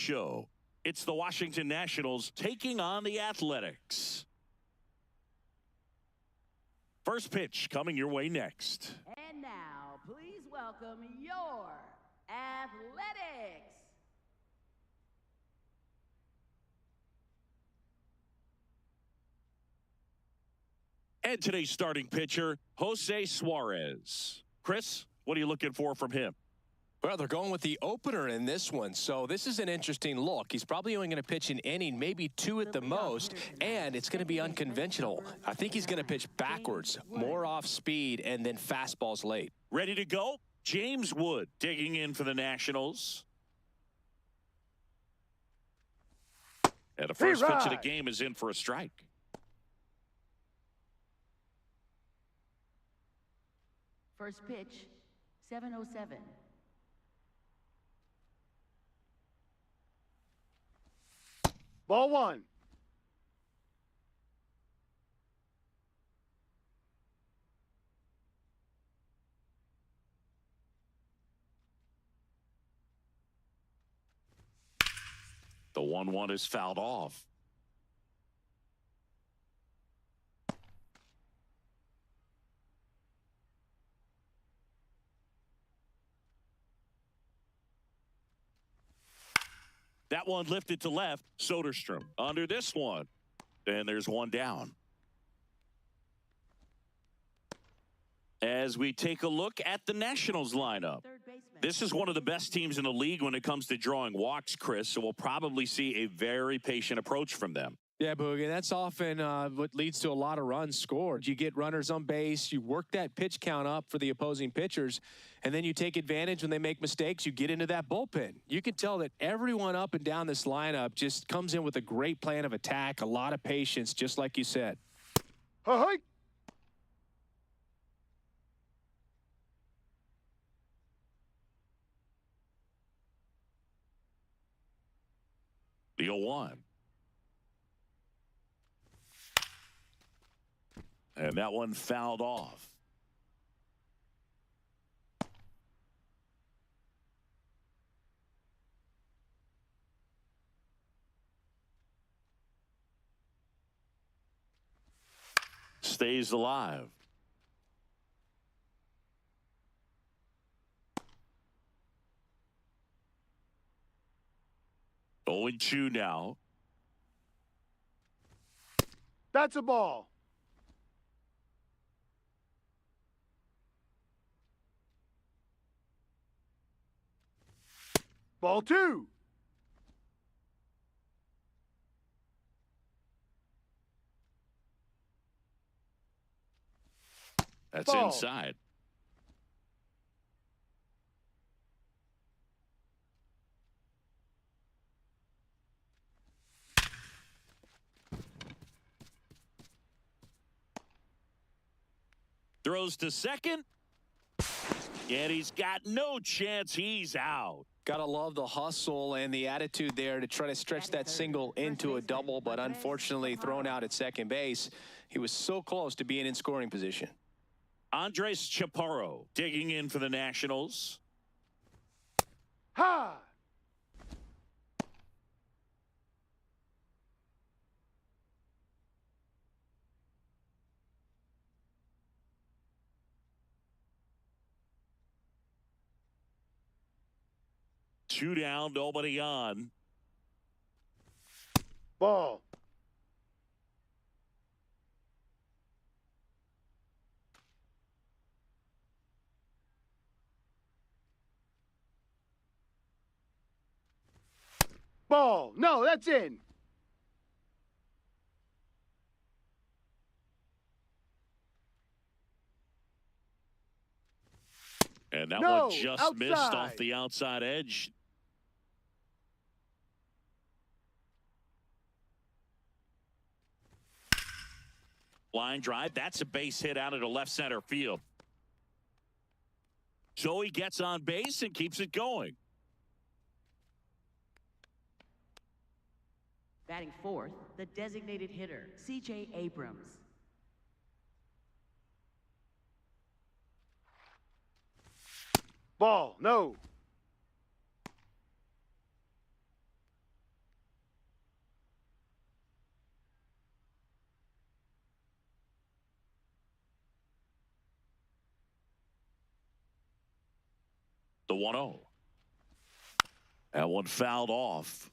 Show. It's the Washington Nationals taking on the Athletics. First pitch coming your way next. And now, please welcome your Athletics. And today's starting pitcher, Jose Suarez. Chris, what are you looking for from him? Well, they're going with the opener in this one, so this is an interesting look. He's probably only going to pitch an inning, maybe two at the most, and it's going to be unconventional. I think he's going to pitch backwards, more off speed, and then fastballs late. Ready to go? James Wood digging in for the Nationals. And the first pitch of the game is in for a strike. First pitch, 7:07. Ball one. The 1-1 is fouled off. That one lifted to left. Soderstrom under this one. And there's one down. As we take a look at the Nationals lineup. This is one of the best teams in the league when it comes to drawing walks, Chris. So we'll probably see a very patient approach from them. Yeah, Boogie, that's often what leads to a lot of runs scored. You get runners on base, you work that pitch count up for the opposing pitchers, and then you take advantage when they make mistakes. You get into that bullpen. You can tell that everyone up and down this lineup just comes in with a great plan of attack, a lot of patience, just like you said. Hi. The 0-1. And that one fouled off. Stays alive. Going 2 now. That's a ball. Ball two. That's ball. Inside. Throws to second. And he's got no chance. He's out. Gotta love the hustle and the attitude there to try to stretch that single into a double, but unfortunately thrown out at second base. He was so close to being in scoring position. Andres Chaparro digging in for the Nationals. Ha! Two down, nobody on. Ball. Ball. No, that's in. And that No, one just outside. missed off the outside edge. Line drive. That's a base hit out of the left center field. So he gets on base and keeps it going. Batting fourth, the designated hitter, C.J. Abrams. Ball. No. The 1-0. That one fouled off.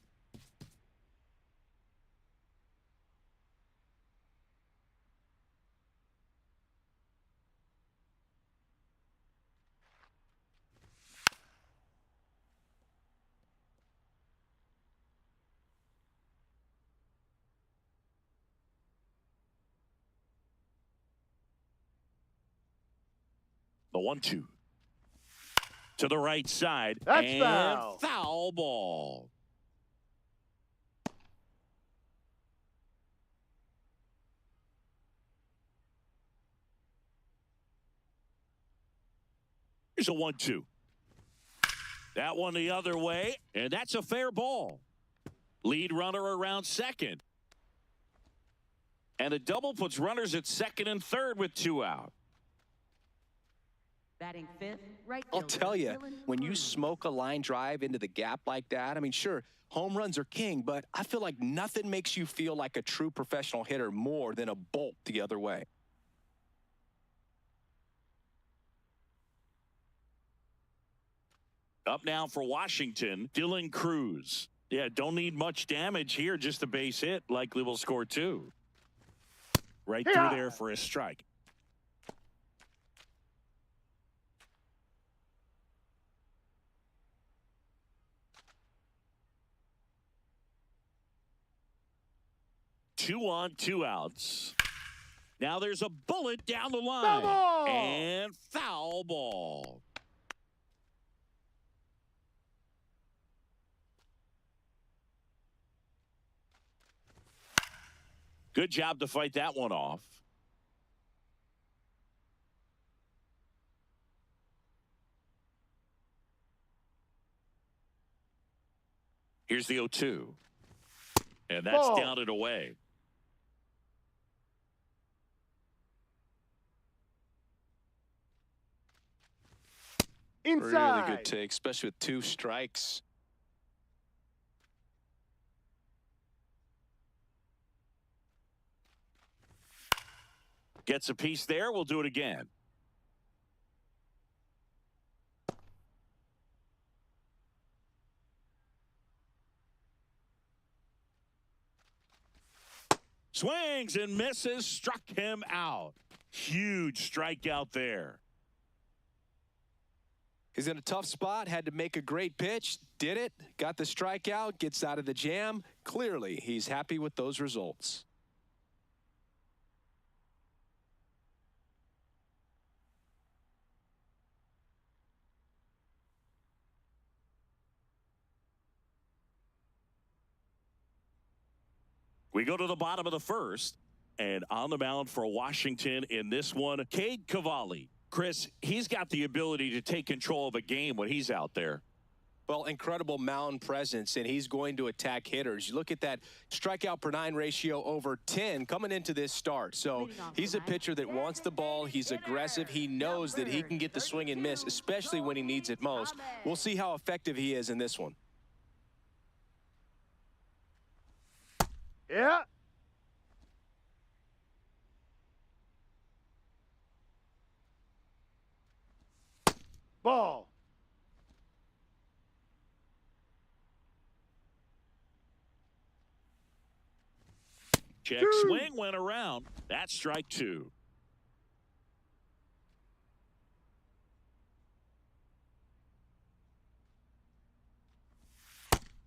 The 1-2. To the right side. That's and foul. Foul ball. Here's a 1-2. That one the other way, and that's a fair ball. Lead runner around second. And a double puts runners at second and third with 2 out. Batting fifth, right I'll fielder, tell you, Dylan when you Cruz. smoke a line drive into the gap like that, I mean, sure, home runs are king, but I feel like nothing makes you feel like a true professional hitter more than a bolt the other way. Up now for Washington, Dylan Cruz. Yeah, don't need much damage here, just a base hit. Likely will score 2. Right through there for a strike. Two on, 2 outs. Now there's a bullet down the line. Foul ball. And foul ball. Good job to fight that one off. Here's the 0-2. And that's Ball. down and away. Inside. Really good take, especially with 2 strikes. Gets a piece there. We'll do it again. Swings and misses. Struck him out. Huge strikeout there. He's in a tough spot, had to make a great pitch, did it, got the strikeout, gets out of the jam. Clearly, he's happy with those results. We go to the bottom of the first, and on the mound for Washington in this one, Cade Cavalli. Chris, he's got the ability to take control of a game when he's out there. Well, incredible mound presence, and he's going to attack hitters. You look at that strikeout per 9 ratio over 10 coming into this start. So he's a pitcher that wants the ball. He's aggressive. He knows that he can get the swing and miss, especially when he needs it most. We'll see how effective he is in this one. Yeah. Ball. Check swing went around. That's strike 2.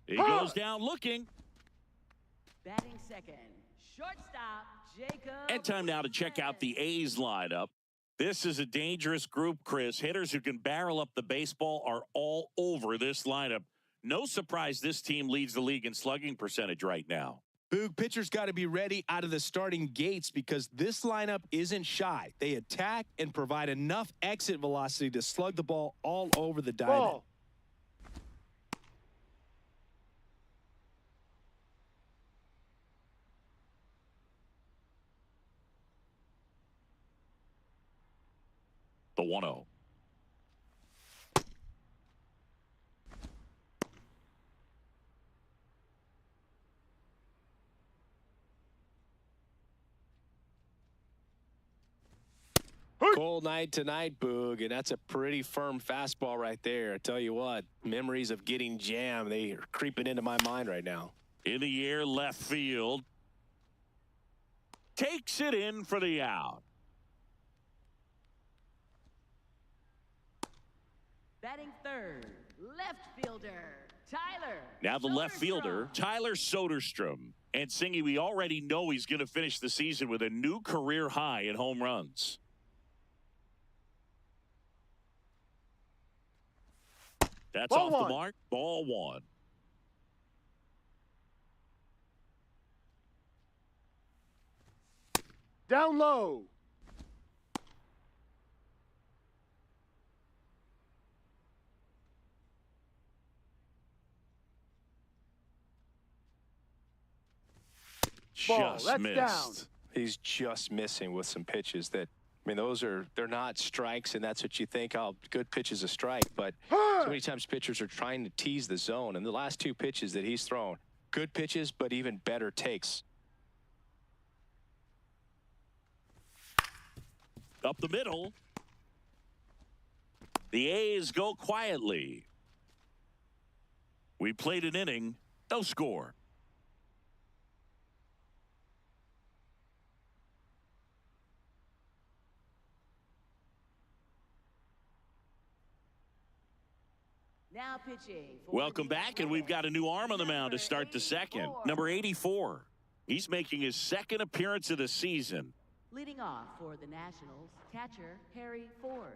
He goes down looking. Batting second, shortstop, Jacob. And time now to check out the A's lineup. This is a dangerous group, Chris. Hitters who can barrel up the baseball are all over this lineup. No surprise this team leads the league in slugging percentage right now. Boog, pitchers got to be ready out of the starting gates because this lineup isn't shy. They attack and provide enough exit velocity to slug the ball all over the diamond. Ball. The 1-0. Cold night tonight, Boog. Boog, and that's a pretty firm fastball right there. I tell you what, memories of getting jammed, they are creeping into my mind right now. In the air, left field. Takes it in for the out. Batting third, left fielder, Tyler. Now the left fielder, Soderstrom. Tyler Soderstrom. And Singy, we already know he's going to finish the season with a new career high in home runs. That's Ball off one. the mark. Ball one. Down low. Ball, Just that's missed. down. He's just missing with some pitches that, I mean, they're not strikes, and that's what you think, oh, good pitch is a strike. But so many times pitchers are trying to tease the zone, and the last two pitches that he's thrown, good pitches, but even better takes. Up the middle. The A's go quietly. We played an inning, no score. Now pitching. for Welcome the back, and we've got a new arm on the mound to start the second. Number 84. He's making his second appearance of the season. Leading off for the Nationals, catcher Harry Ford.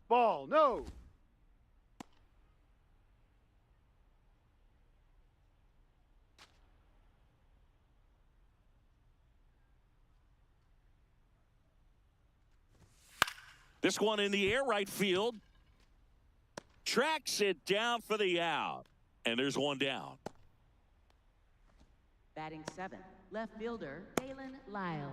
Ball, no. This one in the air, right field. Tracks it down for the out. And there's one down. Batting seventh, left fielder Dalen Lyle.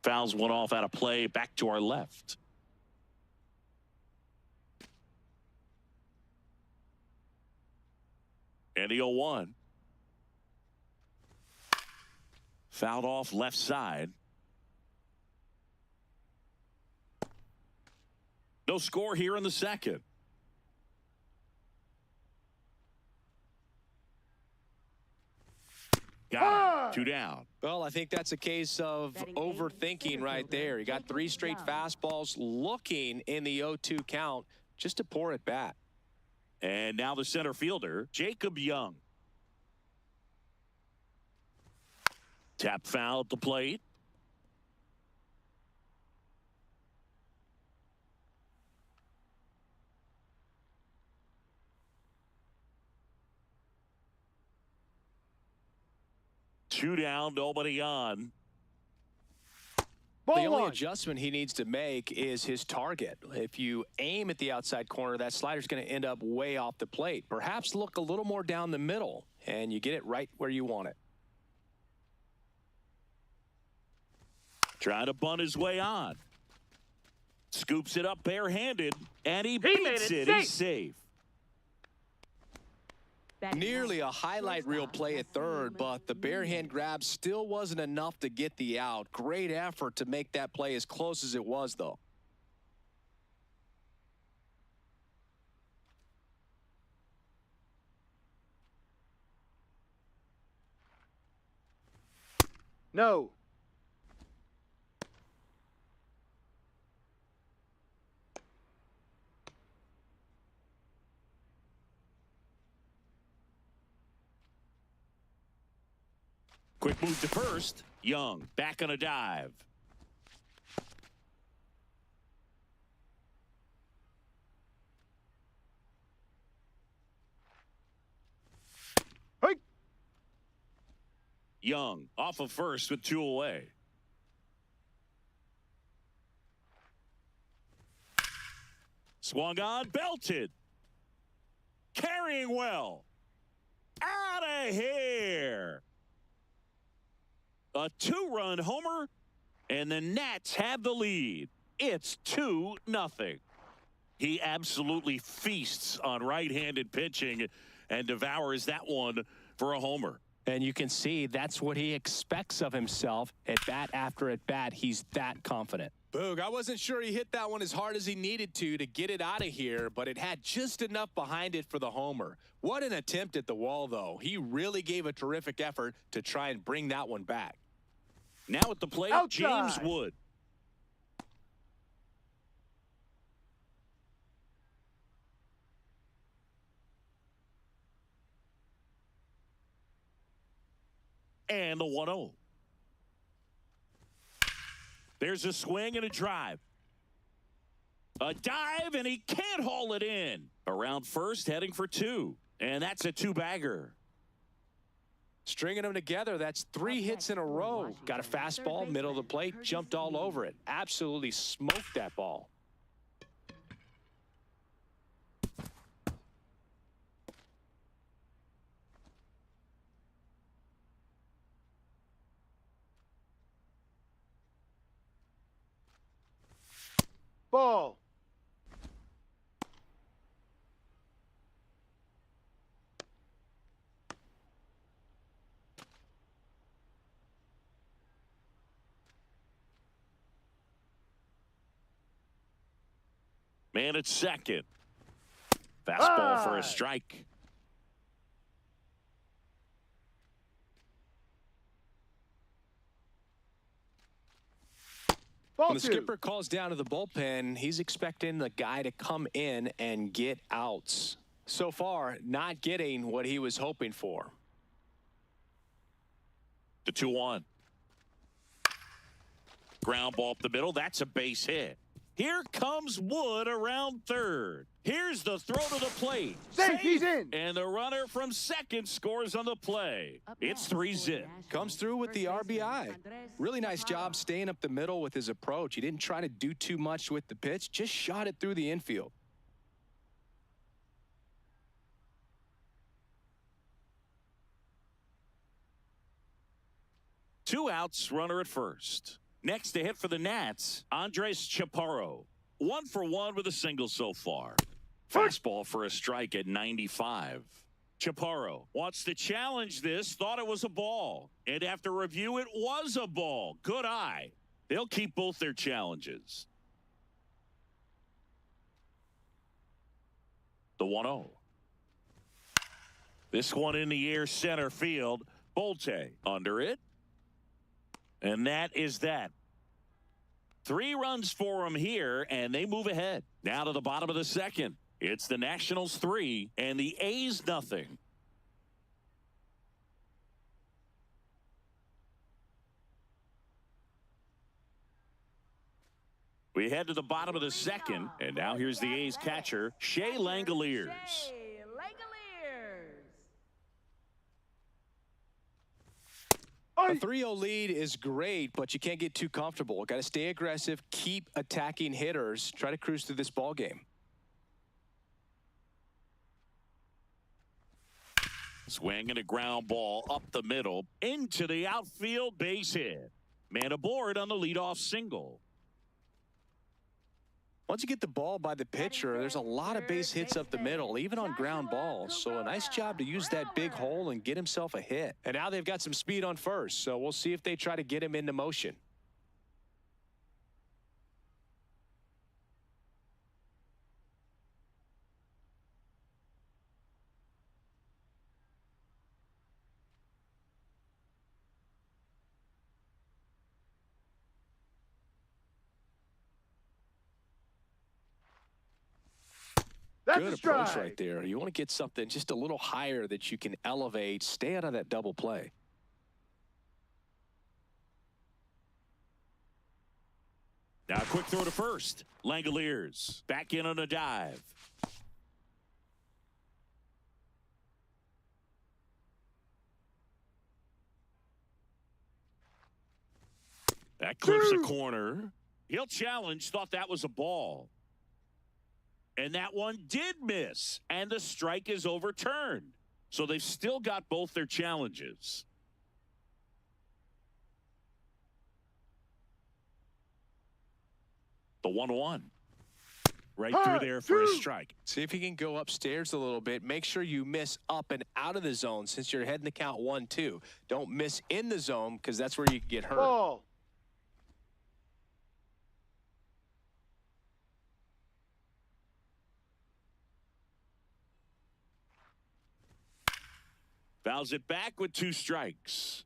Fouls one off out of play, back to our left. And the 0-1. Fouled off left side. No score here in the second. Got it. 2 down. Well, I think that's a case of overthinking right there. He got 3 straight fastballs looking in the 0-2 count just to pour it back. And now the center fielder, Jacob Young. Tap foul at the plate. Two down, nobody on. Ball The only one. adjustment he needs to make is his target. If you aim at the outside corner, that slider's going to end up way off the plate. Perhaps look a little more down the middle, and you get it right where you want it. Trying to bunt his way on. Scoops it up barehanded, and he made beats it it. He's safe. Batting Nearly ninth, a highlight reel shortstop, play at third, Hakeem but the bare Levine. hand grab still wasn't enough to get the out. Great effort to make that play as close as it was, though. No. Quick move to first. Young back on a dive. Hey. Young off of first with 2 away. Swung on, belted. Carrying well. Out of here. A 2-run homer, and the Nats have the lead. It's 2-0. He absolutely feasts on right-handed pitching and devours that one for a homer. And you can see that's what he expects of himself at bat after at bat. He's that confident. Boog, I wasn't sure he hit that one as hard as he needed to get it out of here, but it had just enough behind it for the homer. What an attempt at the wall, though. He really gave a terrific effort to try and bring that one back. Now at the plate, Outside. James Wood. And the 1-0. There's a swing and a drive. A dive, and he can't haul it in. Around first, heading for 2. And that's a 2-bagger. Stringing them together, that's 3 hits in a row. Got a fastball, middle of the plate, jumped all over it. Absolutely smoked that ball. Ball. Man at second. Fastball for a strike. Ball When the 2. skipper calls down to the bullpen, he's expecting the guy to come in and get outs. So far, not getting what he was hoping for. The 2-1. Ground ball up the middle. That's a base hit. Here comes Wood around third. Here's the throw to the plate. Safe, he's in. And the runner from second scores on the play. It's 3-zip. Comes through with the RBI. Really nice job staying up the middle with his approach. He didn't try to do too much with the pitch, just shot it through the infield. Two outs, runner at first. Next to hit for the Nats, Andres Chaparro. 1 for 1 with a single so far. Fastball for a strike at 95. Chaparro wants to challenge this, thought it was a ball. And after review, it was a ball. Good eye. They'll keep both their challenges. The 1-0. This one in the air, center field. Bolte under it. And that is that. 3 runs for them here, and they move ahead. Now to the bottom of the second. It's the Nationals 3 and the A's 0. We head to the bottom of the second, and now here's the A's catcher, Shea Langoliers. A 3-0 lead is great, but you can't get too comfortable. Got to stay aggressive, keep attacking hitters, try to cruise through this ball game. Swing and a ground ball up the middle into the outfield, base hit. Man aboard on the leadoff single. Once you get the ball by the pitcher, there's a lot of base hits up the middle, even on ground balls. So a nice job to use that big hole and get himself a hit. And now they've got some speed on first, so we'll see if they try to get him into motion. That's Good a approach strike. right there. You want to get something just a little higher that you can elevate, stay out of that double play. Now a quick throw to first. Langoliers back in on a dive. That clips the corner. He'll challenge, thought that was a ball. And that one did miss, and the strike is overturned. So they've still got both their challenges. The 1-1. Right through there for a strike. See if you can go upstairs a little bit. Make sure you miss up and out of the zone since you're heading the count 1-2. Don't miss in the zone because that's where you can get hurt. Ball. Fouls it back with 2 strikes.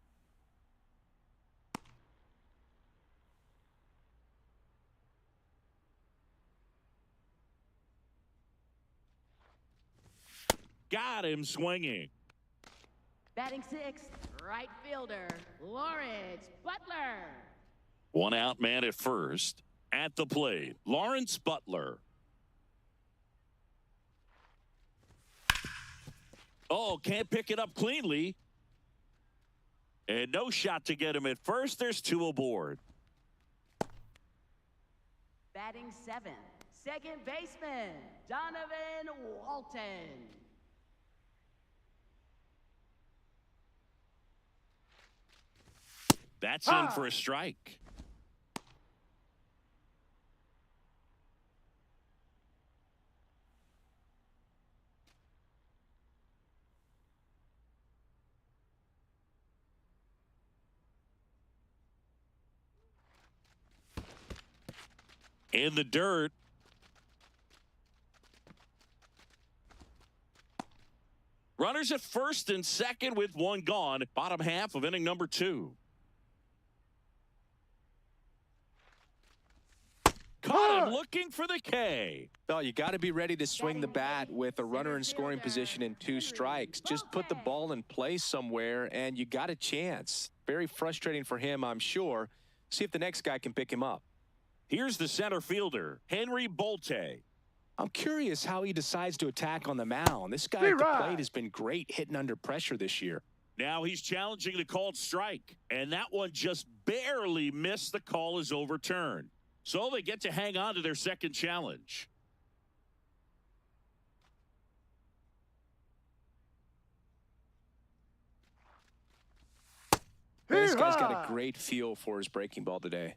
Got him swinging. Batting 6th, right fielder, Lawrence Butler. 1 out man at first. At the plate, Lawrence Butler. Oh, can't pick it up cleanly. And no shot to get him at first. There's 2 aboard. Batting 7th, second baseman, Donovan Walton. That's in for a strike. In the dirt. Runners at first and second with 1 gone. Bottom half of inning number 2. Caught him looking for the K. Oh, you got to be ready to swing the bat with a runner in scoring position and 2 strikes. Just put the ball in play somewhere, and you got a chance. Very frustrating for him, I'm sure. See if the next guy can pick him up. Here's the center fielder, Henry Bolte. I'm curious how he decides to attack on the mound. This guy at the plate has been great hitting under pressure this year. Now he's challenging the called strike, and that one just barely missed. The call is overturned. So they get to hang on to their second challenge. This guy's got a great feel for his breaking ball today.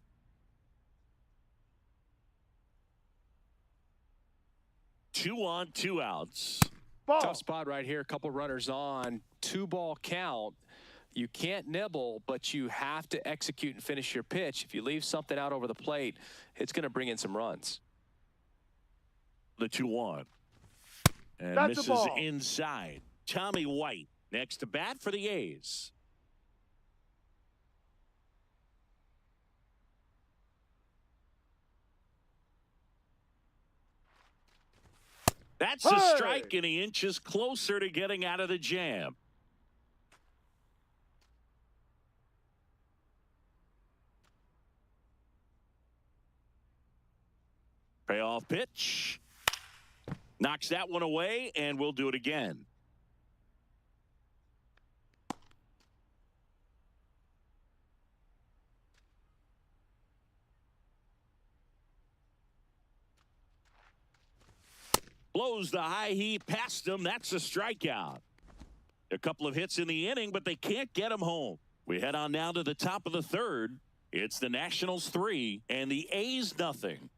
Two on, 2 outs. Ball. Tough spot right here. A couple runners on. 2-ball count. You can't nibble, but you have to execute and finish your pitch. If you leave something out over the plate, it's going to bring in some runs. The 2-1. And That's this is inside. Tommy White next to bat for the A's. That's a strike, and he inches closer to getting out of the jam. Payoff pitch. Knocks that one away, and we'll do it again. Blows the high heat past him. That's a strikeout. A couple of hits in the inning, but they can't get him home. We head on now to the top of the 3rd. It's the Nationals 3 and the A's nothing.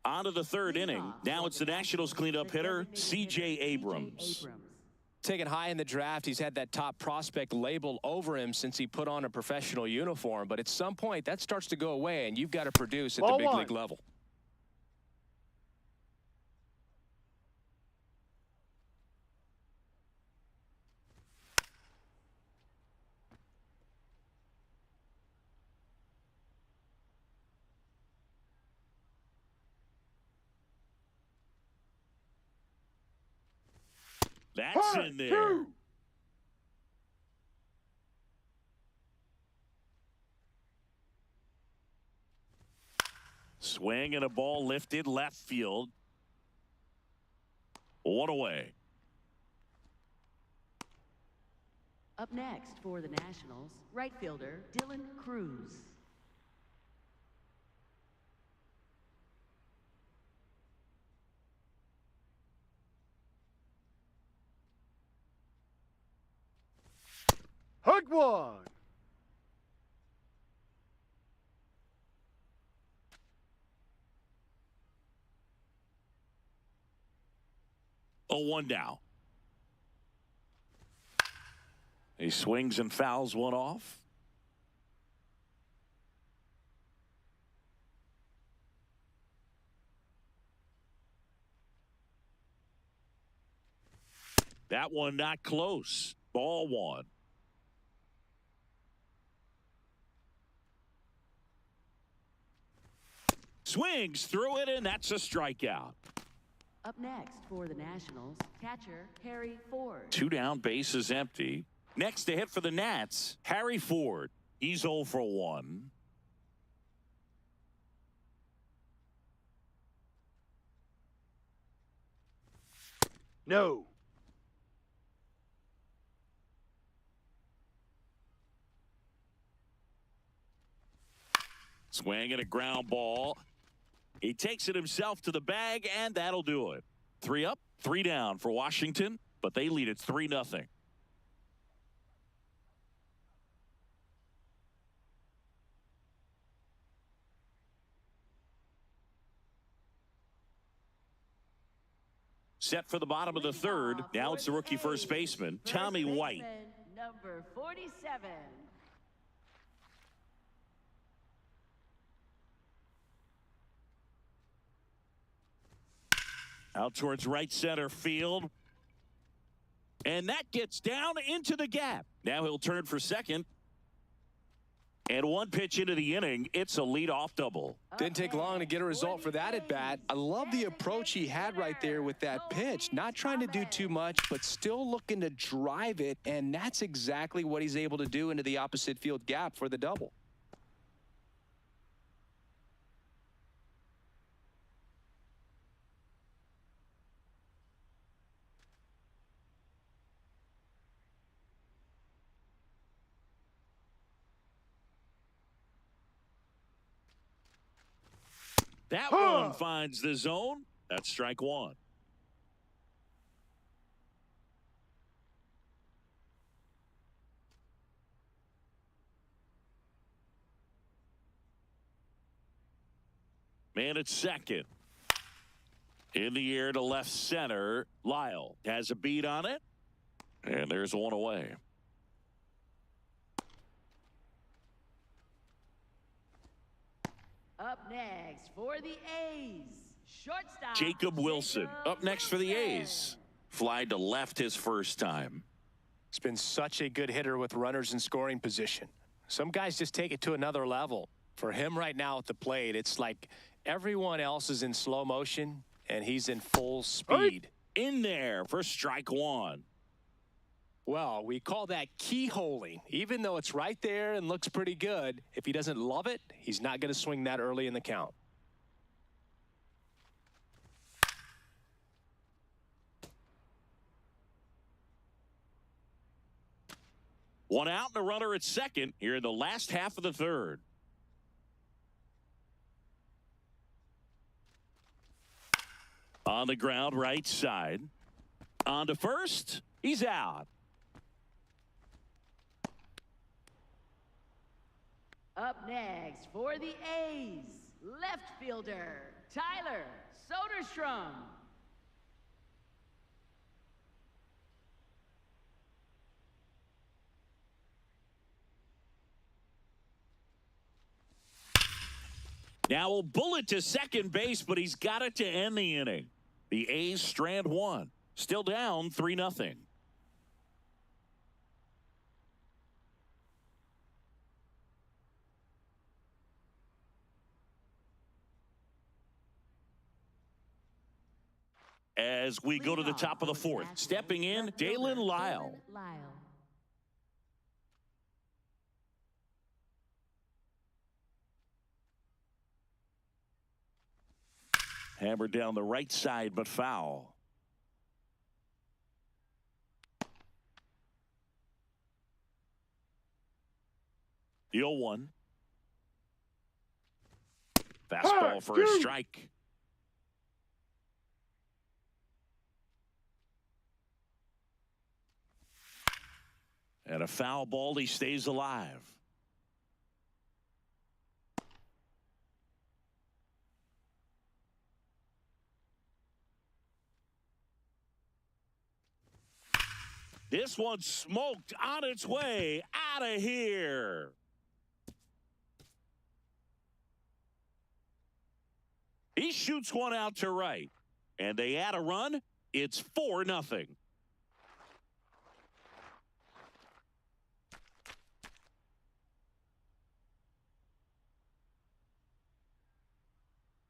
On to the 3rd inning. Now it's the Nationals cleanup hitter, C.J. Abrams. Taken high in the draft, he's had that top prospect label over him since he put on a professional uniform. But at some point, that starts to go away, and you've got to produce at the big league level. That's in there. Swing and a ball lifted left field. 1 away. Up next for the Nationals, right fielder Dylan Cruz. Strike one. A 1 now. He swings and fouls one off. That one not close. Ball one. Swings through it, and that's a strikeout. Up next for the Nationals, catcher Harry Ford. 2 down, bases empty. Next to hit for the Nats, Harry Ford. He's 0 for 1. No. Swing and a ground ball. He takes it himself to the bag, and that'll do it. 3 up, 3 down for Washington, but they lead it 3-0. Set for the bottom of the third. Now it's the rookie first baseman, Tommy White. Number 47. Out towards right center field. And that gets down into the gap. Now he'll turn for second. And 1 pitch into the inning, it's a leadoff double. Didn't take long to get a result for that at bat. I love the approach he had right there with that pitch. Not trying to do too much, but still looking to drive it. And that's exactly what he's able to do into the opposite field gap for the double. That one finds the zone. That's strike one. Man at second. In the air to left center. Lyle has a beat on it. And there's one away. Up next for the A's, shortstop Jacob Wilson up next for the A's. Fly to left his first time. He's been such a good hitter with runners in scoring position. Some guys just take it to another level. For him right now at the plate, it's like everyone else is in slow motion and he's in full speed. In there for strike one. Well, we call that keyholing. Even though it's right there and looks pretty good, if he doesn't love it, he's not going to swing that early in the count. One out and a runner at second here in the last half of the third. On the ground, right side. On to first. He's out. Up next for the A's, left fielder Tyler Soderstrom. Now a bullet to second base, but he's got it to end the inning. The A's strand one. Still down 3-0. As we go to the top of the fourth, stepping in, Dalen Lyle. Hammered down the right side, but foul. The 0-1. Fastball for a strike. And a foul ball, he stays alive. This one's smoked on its way out of here. He shoots one out to right, and they add a run. It's 4-0.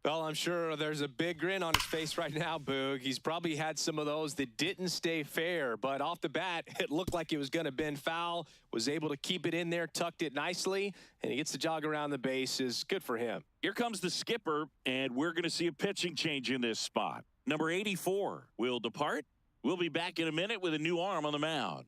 Well, I'm sure there's a big grin on his face right now, Boog. He's probably had some of those that didn't stay fair, but off the bat, it looked like it was going to bend foul, was able to keep it in there, tucked it nicely, and he gets to jog around the bases. Good for him. Here comes the skipper, and we're going to see a pitching change in this spot. Number 84 will depart. We'll be back in a minute with a new arm on the mound.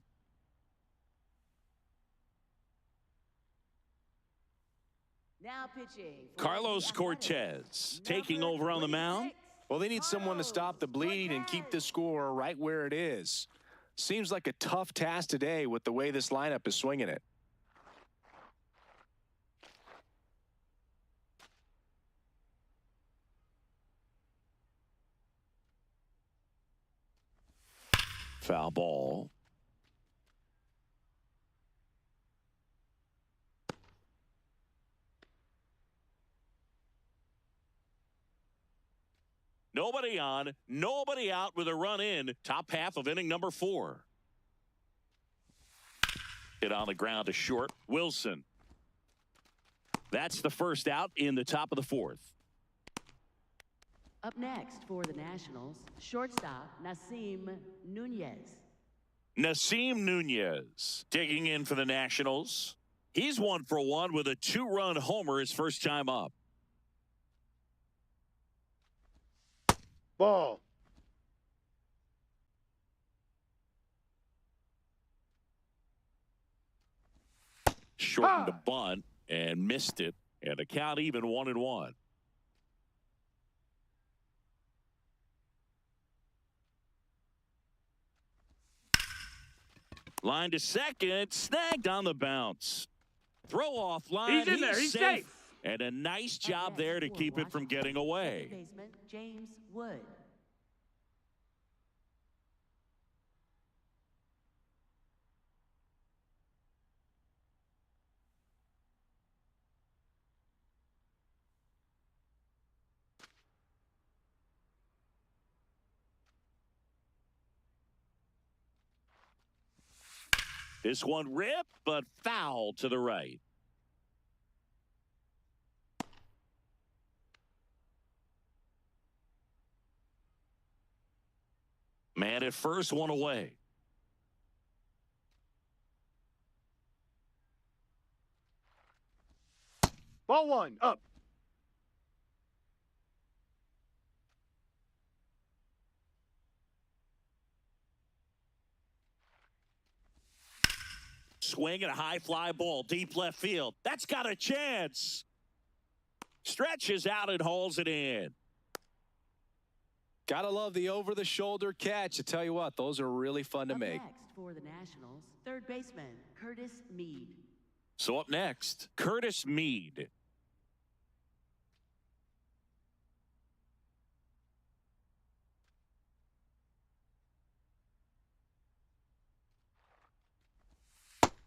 Now pitching. Carlos Cortez taking over on the mound. Well, they need someone to stop the bleeding and keep the score right where it is. Seems like a tough task today with the way this lineup is swinging it. Foul ball. Nobody on, nobody out with a run in. Top half of inning number 4. Hit on the ground to short. Wilson. That's the first out in the top of the 4th. Up next for the Nationals, shortstop Nasim Nunez. Nasim Nunez digging in for the Nationals. He's 1 for 1 with a 2-run homer his first time up. Ball. Shortened the bunt and missed it. And the count even 1-1. Line to second. Snagged on the bounce. Throw off line. He's in there. He's safe. And a nice job there to keep it from getting away. Baseman James Wood. This one ripped, but foul to the right. Man at first, one away. Ball 1, up. Swing and a high fly ball, deep left field. That's got a chance. Stretches out and hauls it in. Gotta love the over-the-shoulder catch. I tell you what, those are really fun to Up make. next for the Nationals, third baseman Curtis Mead. So up next, Curtis Mead.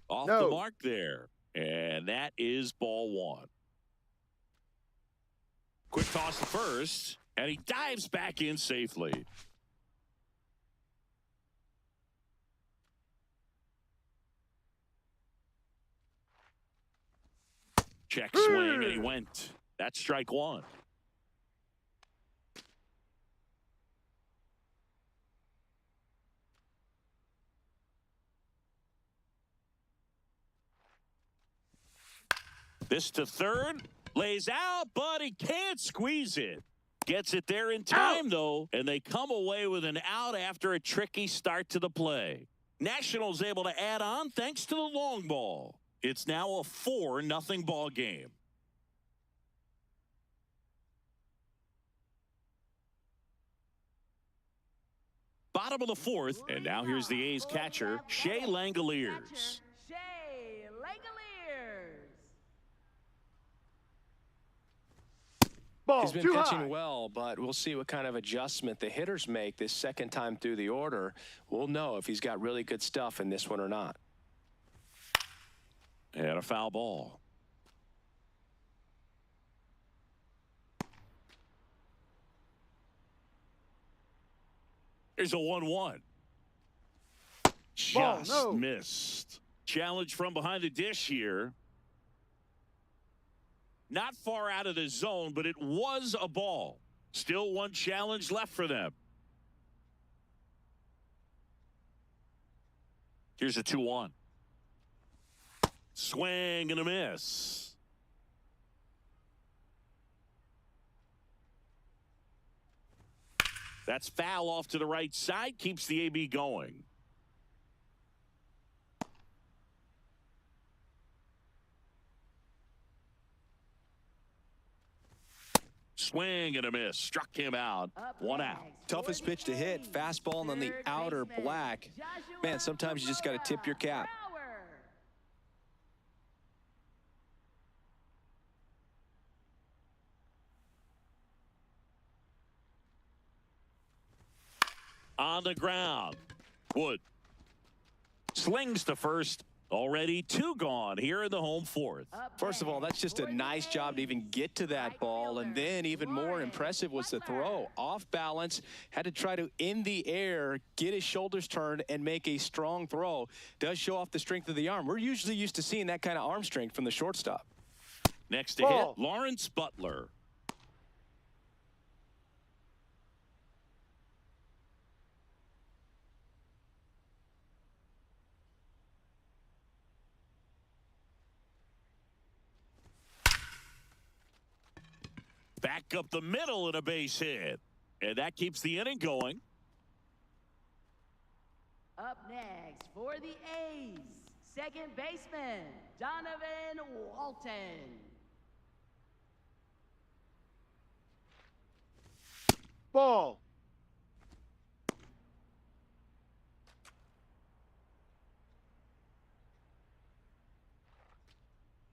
Off the mark there. And that is ball 1. Quick toss to first. And he dives back in safely. Check swing, and he went. That's strike 1. This to third. Lays out, but he can't squeeze it. Gets it there in time, though, and they come away with an out after a tricky start to the play. Nationals able to add on thanks to the long ball. It's now a 4-0 ball game. Bottom of the 4th, and now here's the A's catcher, Shea Langoliers. Ball, He's been too pitching high. well, but we'll see what kind of adjustment the hitters make this second time through the order. We'll know if he's got really good stuff in this one or not. And a foul ball. Here's a 1-1. Ball, Just no. missed. Challenge from behind the dish here. Not far out of the zone, but it was a ball. Still one challenge left for them. Here's a 2-1. Swing and a miss. That's foul off to the right side. Keeps the AB going. Swing and a miss. Struck him out. One out. Toughest pitch to hit, fastball on the outer black. Man, sometimes you just got to tip your cap. On the ground. Wood slings to first. Already 2 gone here in the home fourth. First of all, that's just a nice job to even get to that ball. And then even more impressive was the throw. Off balance, had to try to, in the air, get his shoulders turned and make a strong throw. Does show off the strength of the arm. We're usually used to seeing that kind of arm strength from the shortstop. Next to Ball. hit, Lawrence Butler. Back up the middle and a base hit. And that keeps the inning going. Up next for the A's, second baseman, Donovan Walton. Ball.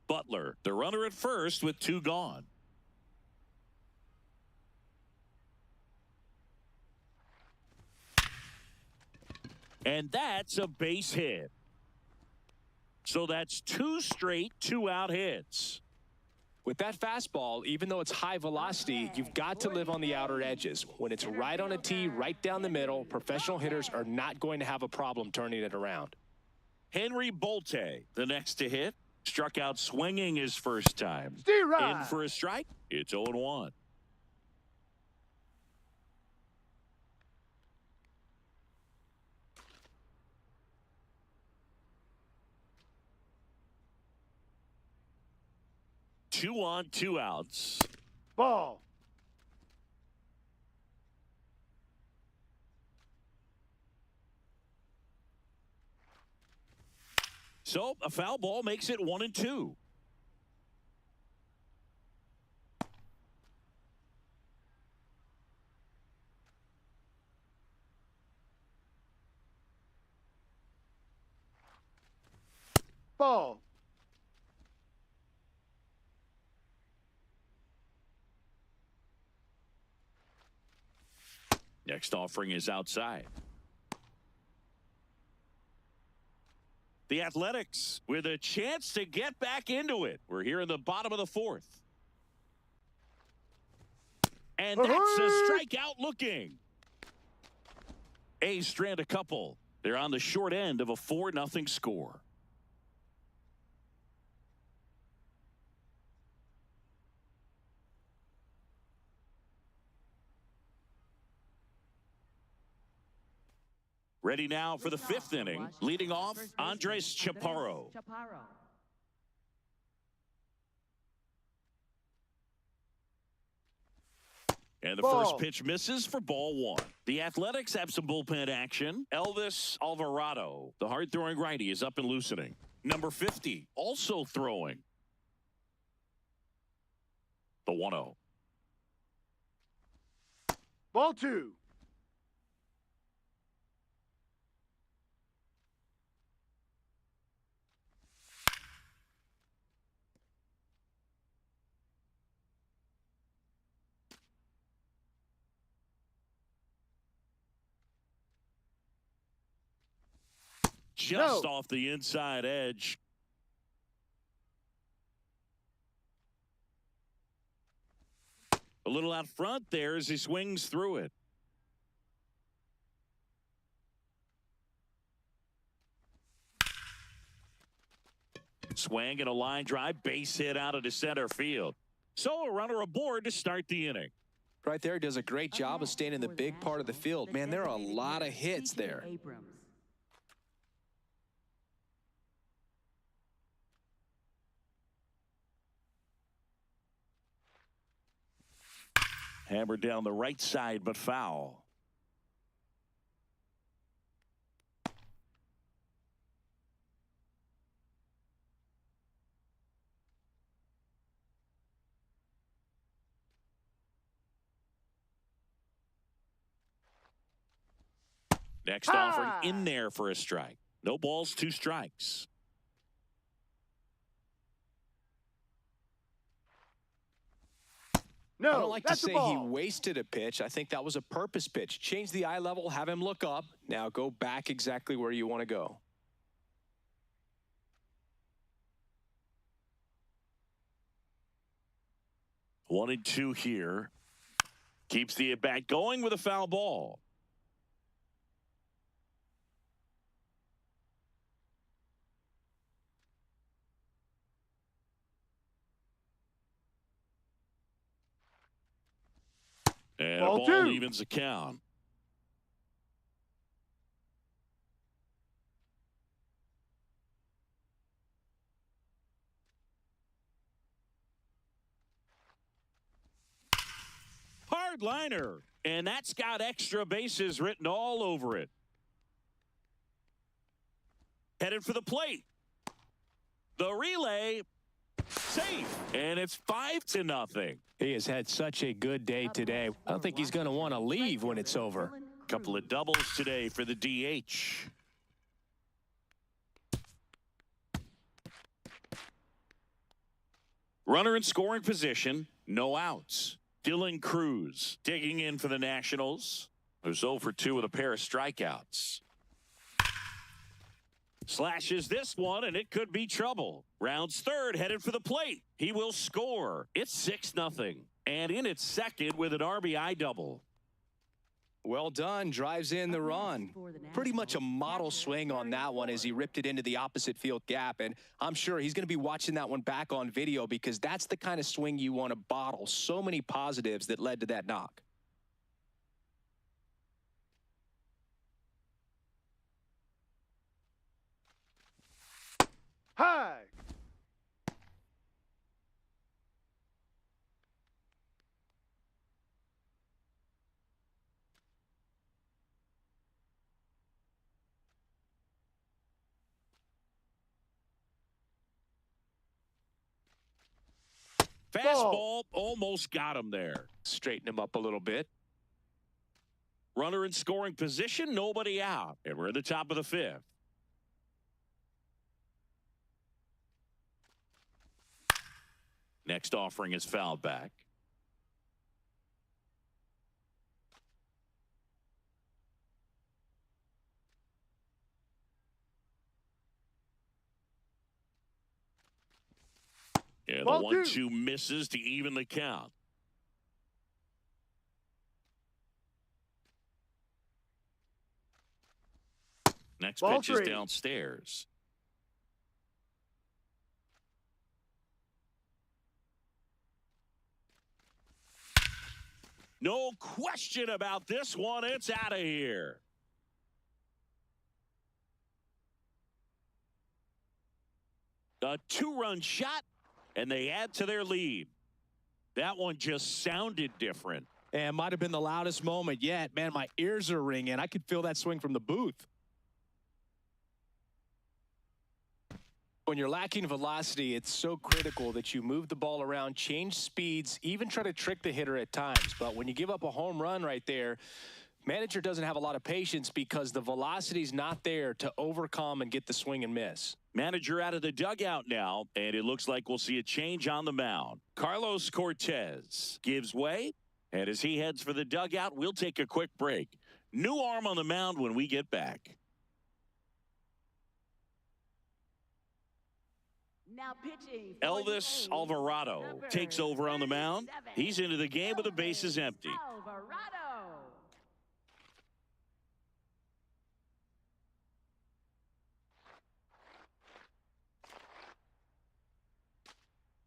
Butler, the runner at first with 2 gone. And that's a base hit. So that's 2 straight 2-out hits. With that fastball, even though it's high velocity, you've got to live on the outer edges. When it's right on a tee, right down the middle, professional hitters are not going to have a problem turning it around. Henry Bolte, the next to hit, struck out swinging his first time. Steer In for a strike. It's 0-1. Two on, 2 outs. Ball. So a foul ball makes it 1-2. Ball. Next offering is outside. The Athletics with a chance to get back into it. We're here in the bottom of the 4th. And that's a strikeout looking. A's strand a couple. They're on the short end of a 4-0 score. Ready now for the 5th inning. Leading off, Andres Chaparro. And the first pitch misses for ball 1. The Athletics have some bullpen action. Elvis Alvarado, the hard-throwing righty, is up and loosening. Number 50, also throwing. The 1-0. Ball 2. just No. off the inside edge. A little out front there as he swings through it. Swing and a line drive, base hit out into center field. So a runner aboard to start the inning. Right there, does a great job of staying in the big part of the field. Man, there are a lot of hits there. Hammered down the right side, but foul. Next offering in there for a strike. No balls, 2 strikes. No, I don't like to that's a say he ball. wasted a pitch. I think that was a purpose pitch. Change the eye level, have him look up. Now go back exactly where you want to go. One and two here. Keeps the at-bat going with a foul ball. And Ball a ball 2. evens the count. Hard liner, and that's got extra bases written all over it. Headed for the plate. The relay, safe, and it's 5-0. He has had such a good day today. I don't think he's going to want to leave when it's over. Couple of doubles today for the DH. Runner in scoring position, no outs. Dylan Cruz digging in for the Nationals. Who's 0 for 2 with a pair of strikeouts. Slashes this one, and it could be trouble. Rounds third, headed for the plate. He will score. It's 6-0. And in its second with an RBI double. Well done, drives in the run. Pretty much a model swing on that one as he ripped it into the opposite field gap. And I'm sure he's going to be watching that one back on video because that's the kind of swing you want to bottle. So many positives that led to that knock. High. Fastball almost got him there. Straighten him up a little bit. Runner in scoring position, nobody out. And we're at the top of the 5th. Next offering is fouled back. And the 1-2 misses to even the count. Next Ball pitch is 3. downstairs. No question about this one. It's out of here. A 2-run shot, and they add to their lead. That one just sounded different. And might have been the loudest moment yet. Man, my ears are ringing. I could feel that swing from the booth. When you're lacking velocity, it's so critical that you move the ball around, change speeds, even try to trick the hitter at times. But when you give up a home run right there, manager doesn't have a lot of patience because the velocity's not there to overcome and get the swing and miss. Manager out of the dugout now, and it looks like we'll see a change on the mound. Carlos Cortez gives way, and as he heads for the dugout, we'll take a quick break. New arm on the mound when we get back. Now pitching. for the Elvis A's, Alvarado number takes over on the mound. 37, He's into the game with the bases Elvis empty. Alvarado.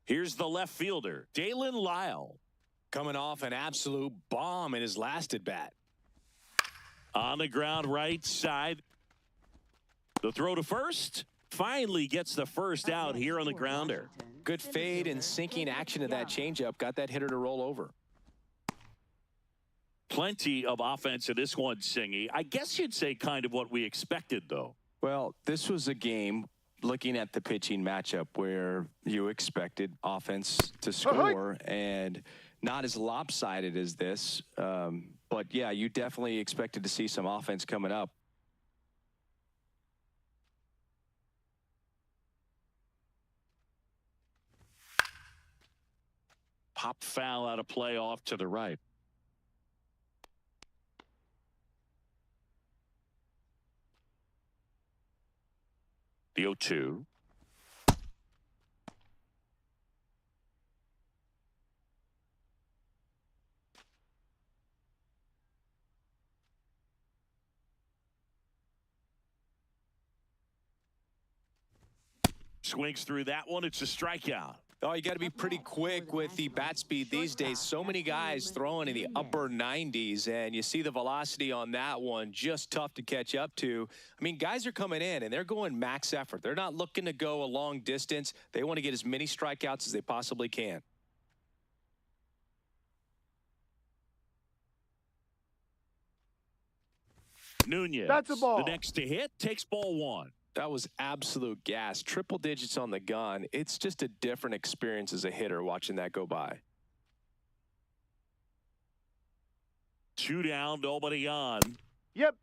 Here's the left fielder, Dalen Lyle. Coming off an absolute bomb in his last at-bat. On the ground right side. The throw to first. Finally gets the first out here on the grounder. Good fade and sinking action of that changeup. Got that hitter to roll over. Plenty of offense in this one, Singy. I guess you'd say kind of what we expected, though. Well, this was a game, looking at the pitching matchup, where you expected offense to score and not as lopsided as this. But, yeah, you definitely expected to see some offense coming up. Pop foul out of play off to the right. The 0-2. Swings through that one. It's a strikeout. Oh, you got to be pretty quick with the bat speed these days. So many guys throwing in the upper 90s, and you see the velocity on that one, just tough to catch up to. I mean, guys are coming in, and they're going max effort. They're not looking to go a long distance. They want to get as many strikeouts as they possibly can. Nunez, That's a ball. the next to hit, takes ball one. That was absolute gas. Triple digits on the gun. It's just a different experience as a hitter watching that go by. 2 down, nobody on. Yep.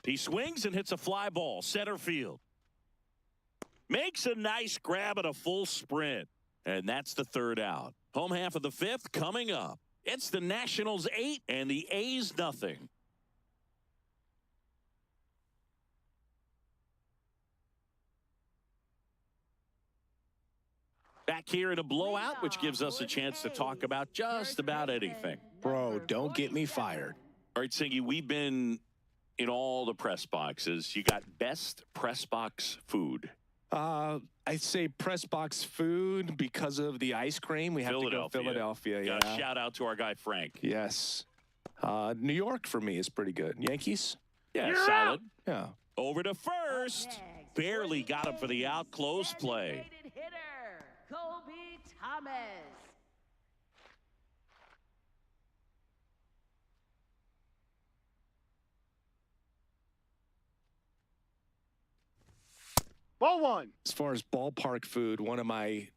He swings and hits a fly ball, center field. Makes a nice grab at a full sprint. And that's the third out. Home half of the fifth coming up. It's the Nationals 8 and the A's nothing. Back here in a blowout, which gives us a chance to talk about just about anything. Bro, don't get me fired. All right, Singy, we've been in all the press boxes. You got best press box food. I'd say press box food because of the ice cream. We have to go Philadelphia. Got a shout out to our guy Frank. Yes. New York for me is pretty good. Yankees? Yeah, You're solid. Yeah. Over to first. Barely got him for the out. Close play. Hitter, Colby Thomas. Ball one. As far as ballpark food, one of my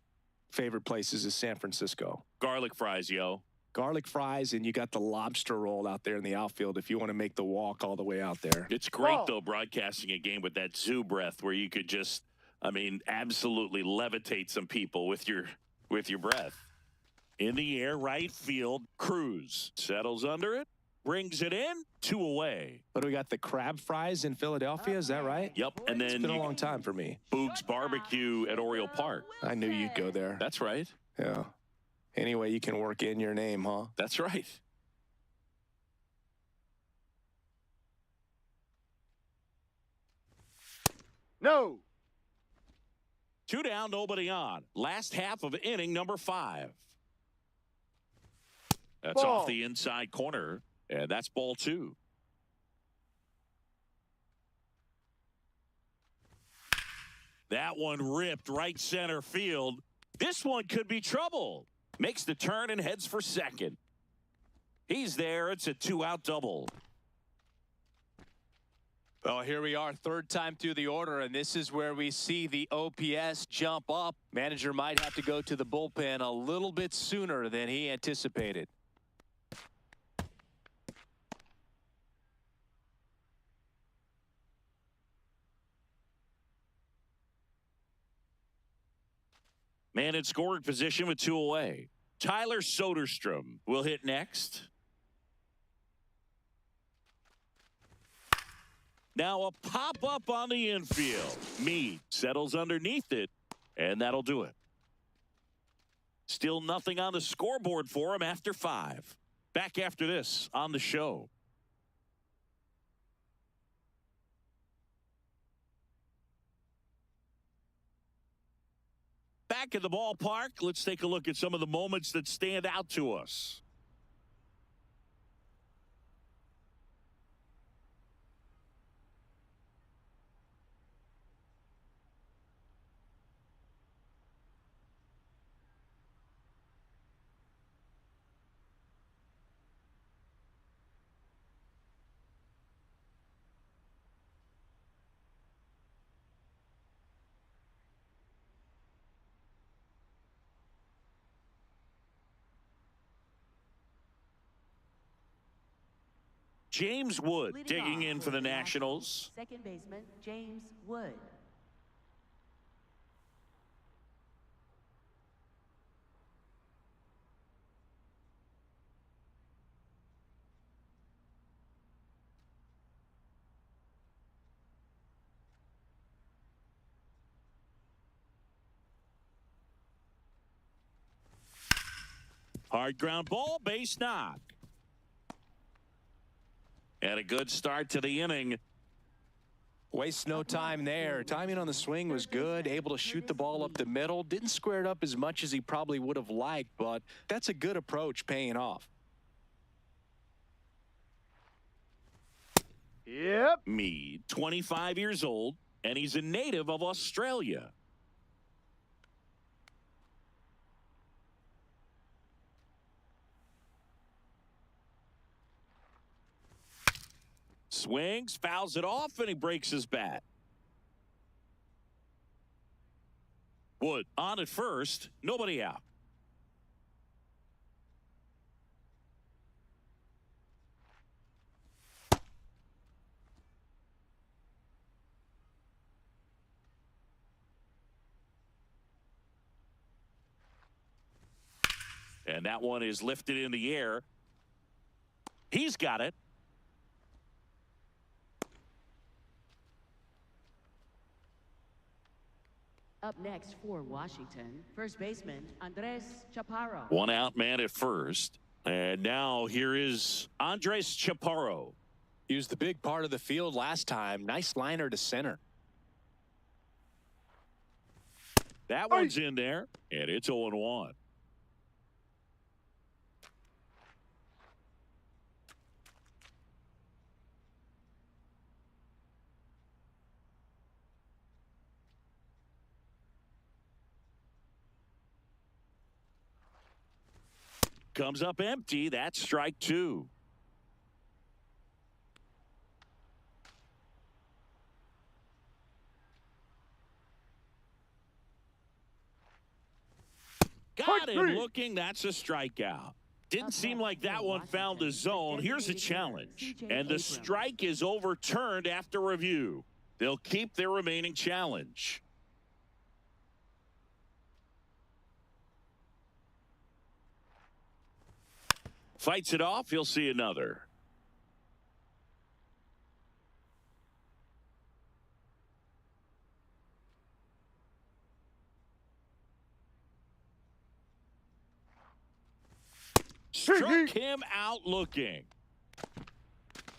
favorite places is San Francisco. Garlic fries, yo. Garlic fries, and you got the lobster roll out there in the outfield if you want to make the walk all the way out there. It's great, Ball. though, broadcasting a game with that zoo breath where you could just, I mean, absolutely levitate some people with your breath. In the air, right field, Cruz settles under it, brings it in, 2 away. But we got the crab fries in Philadelphia, is that right? Yep, and It's then been a long time for me. Boog's Barbecue at Oriole Park. I knew you'd go there. That's right. Yeah. Anyway, you can work in your name, huh? That's right. No. 2 down, nobody on. Last half of inning number 5. That's Ball. off the inside corner, and that's ball 2. That one ripped right center field. This one could be trouble. Makes the turn and heads for second. He's there. It's a 2-out double. Well, here we are, third time through the order, and this is where we see the OPS jump up. Manager might have to go to the bullpen a little bit sooner than he anticipated. Man in scoring position with 2 away. Tyler Soderstrom will hit next. Now a pop-up on the infield. Meade settles underneath it, and that'll do it. Still nothing on the scoreboard for him after 5. Back after this on the show. Back at the ballpark, let's take a look at some of the moments that stand out to us. James Wood Leading digging off in for the Nationals. Second baseman, James Wood. Hard ground ball, base knock. And a good start to the inning. Waste no time there. Timing on the swing was good. Able to shoot the ball up the middle. Didn't square it up as much as he probably would have liked, but that's a good approach paying off. Yep. Meade, 25 years old, and he's a native of Australia. Swings, fouls it off, and he breaks his bat. Wood on at first, nobody out. And that one is lifted in the air. He's got it. Up next for Washington, first baseman, Andres Chaparro. One out man at first. And now here is Andres Chaparro. He was the big part of the field last time. Nice liner to center. That one's in there, and it's 0-1. Comes up empty. That's strike 2. Got him looking. That's a strikeout. Didn't seem like that one found the zone. Here's a challenge. And the strike is overturned after review. They'll keep their remaining challenge. Fights it off. He'll see another. Struck him out looking.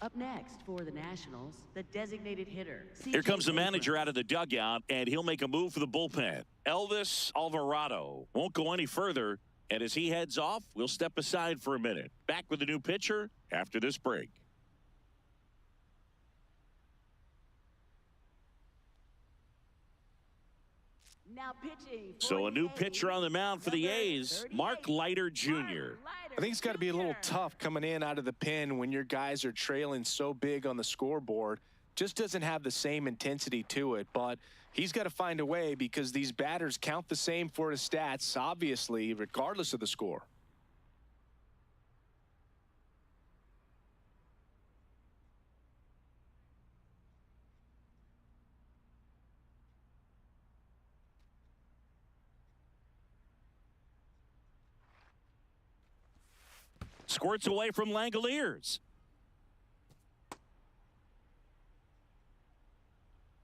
Up next for the Nationals, the designated hitter. Here comes the manager out of the dugout, and he'll make a move for the bullpen. Elvis Alvarado won't go any further. And as he heads off, we'll step aside for a minute. Back with a new pitcher after this break. Now pitching. So a new pitcher on the mound for the A's, Mark Leiter Jr. I think it's got to be a little tough coming in out of the pen when your guys are trailing so big on the scoreboard. Just doesn't have the same intensity to it, but he's got to find a way because these batters count the same for his stats, obviously, regardless of the score. Squirts away from Langoliers.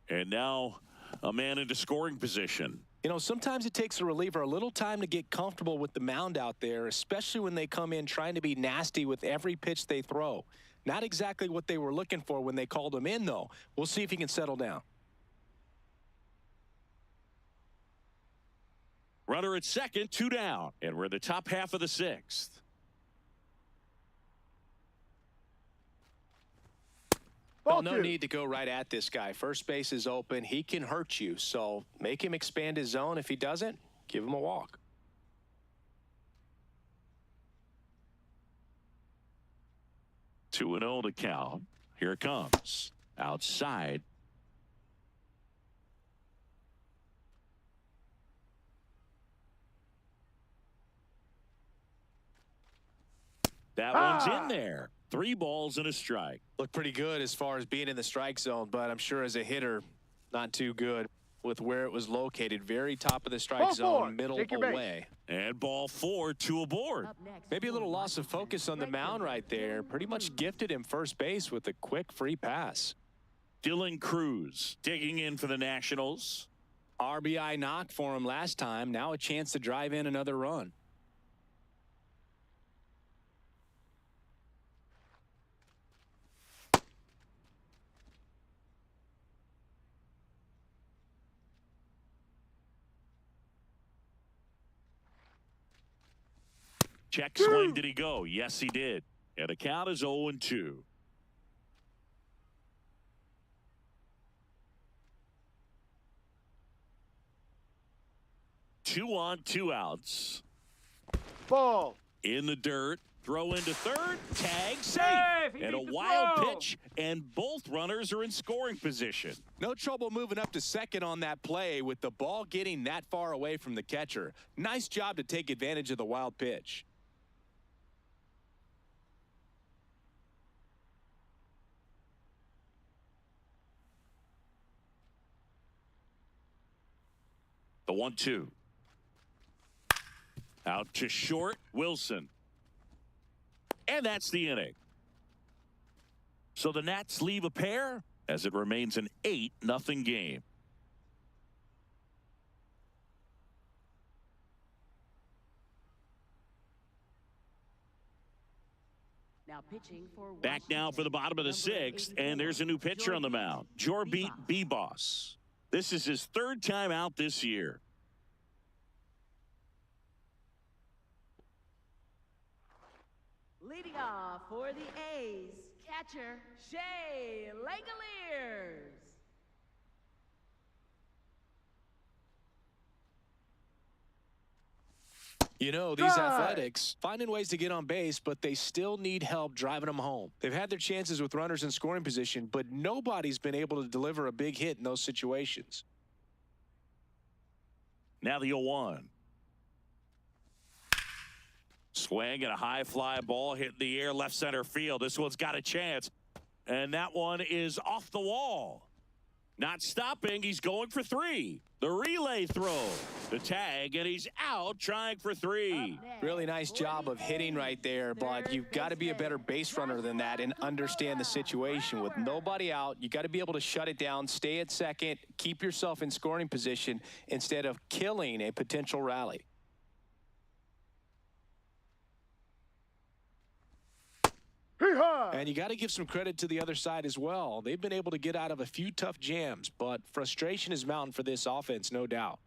And now a man into scoring position. You know, sometimes it takes a reliever a little time to get comfortable with the mound out there, especially when they come in trying to be nasty with every pitch they throw. Not exactly what they were looking for when they called him in, though. We'll see if he can settle down. Runner at second, 2 down. And we're in the top half of the 6th. Well, no need to go right at this guy. First base is open. He can hurt you, so make him expand his zone. If he doesn't, give him a walk. Two and 0 to count. Here it comes. Outside. That one's in there. 3 balls and a strike. Look pretty good as far as being in the strike zone, but I'm sure as a hitter, not too good with where it was located. Very top of the strike zone, middle away. And ball 4, 2 aboard. Maybe a little loss of focus on the mound right there. Pretty much gifted him first base with a quick free pass. Dylan Cruz digging in for the Nationals. RBI knock for him last time. Now a chance to drive in another run. Check swing. Did he go? Yes, he did. And the count is 0-2. Two on, 2 outs. Ball. In the dirt. Throw into third. Tag safe. And a beat the wild throw. pitch. And both runners are in scoring position. No trouble moving up to second on that play with the ball getting that far away from the catcher. Nice job to take advantage of the wild pitch. The 1-2. Out to short. Wilson. And that's the inning. So the Nats leave a pair as it remains an 8-0 game. Now pitching for Back now for the bottom of the 6th, and there's a new pitcher on the mound. Jorbit Bebos. This is his 3rd time out this year. Leading off for the A's, catcher Shea Langoliers. You know, these athletics finding ways to get on base, but they still need help driving them home. They've had their chances with runners in scoring position, but nobody's been able to deliver a big hit in those situations. Now the 0-1. Swing and a high fly ball hitting the air left center field. This one's got a chance. And that one is off the wall. Not stopping. He's going for 3. The relay throw. The tag, and he's out trying for 3. Really nice job of hitting right there, but you've got to be a better base runner than that and understand the situation. With nobody out, you got to be able to shut it down, stay at second, keep yourself in scoring position instead of killing a potential rally. And you got to give some credit to the other side as well. They've been able to get out of a few tough jams, but frustration is mounting for this offense, no doubt.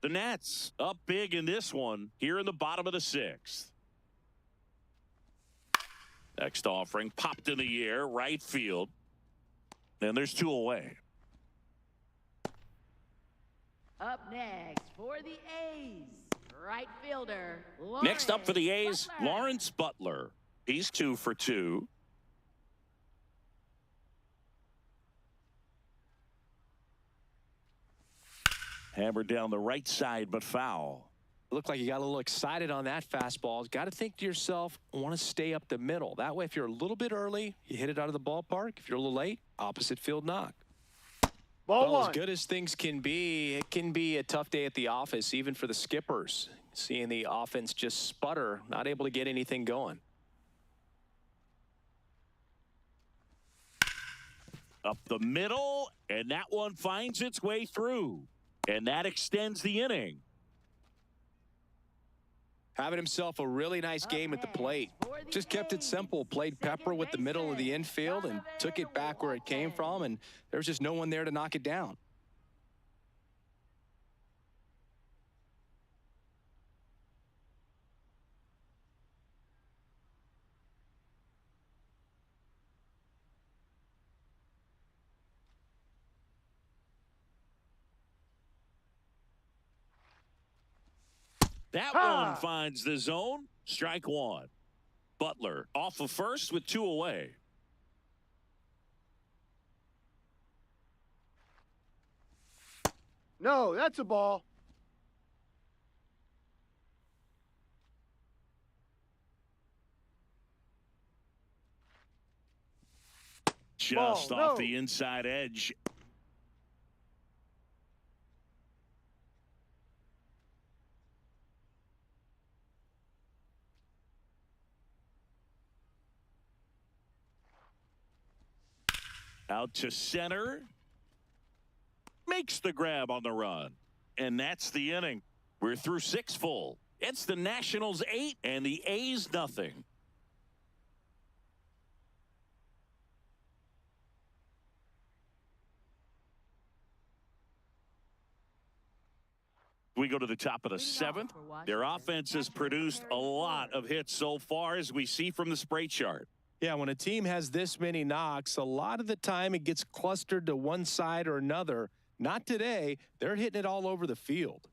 The Nats up big in this one here in the bottom of the 6th. Next offering popped in the air, right field. And there's 2 away. Up next for the A's, right fielder Next up for the A's, Butler. Lawrence Butler. He's 2 for 2. Hammered down the right side, but foul. Looked like you got a little excited on that fastball. Got to think to yourself, I want to stay up the middle. That way, if you're a little bit early, you hit it out of the ballpark. If you're a little late, opposite field knock. Ball Well, as 1. good as things can be, it can be a tough day at the office, even for the skippers. Seeing the offense just sputter, not able to get anything going. Up the middle, and that one finds its way through. And that extends the inning. Having himself a really nice game at the plate. Just kept it simple, played pepper with the middle of the infield and took it back where it came from, and there was just no one there to knock it down. That one finds the zone. Strike one. Butler off of first with 2 away. No, that's a ball. Just off the inside edge. Out to center. Makes the grab on the run. And that's the inning. We're through 6 full. It's the Nationals 8 and the A's nothing. We go to the top of the 7th. Their offense has produced a lot of hits so far, as we see from the spray chart. Yeah, when a team has this many knocks, a lot of the time it gets clustered to one side or another. Not today. They're hitting it all over the field.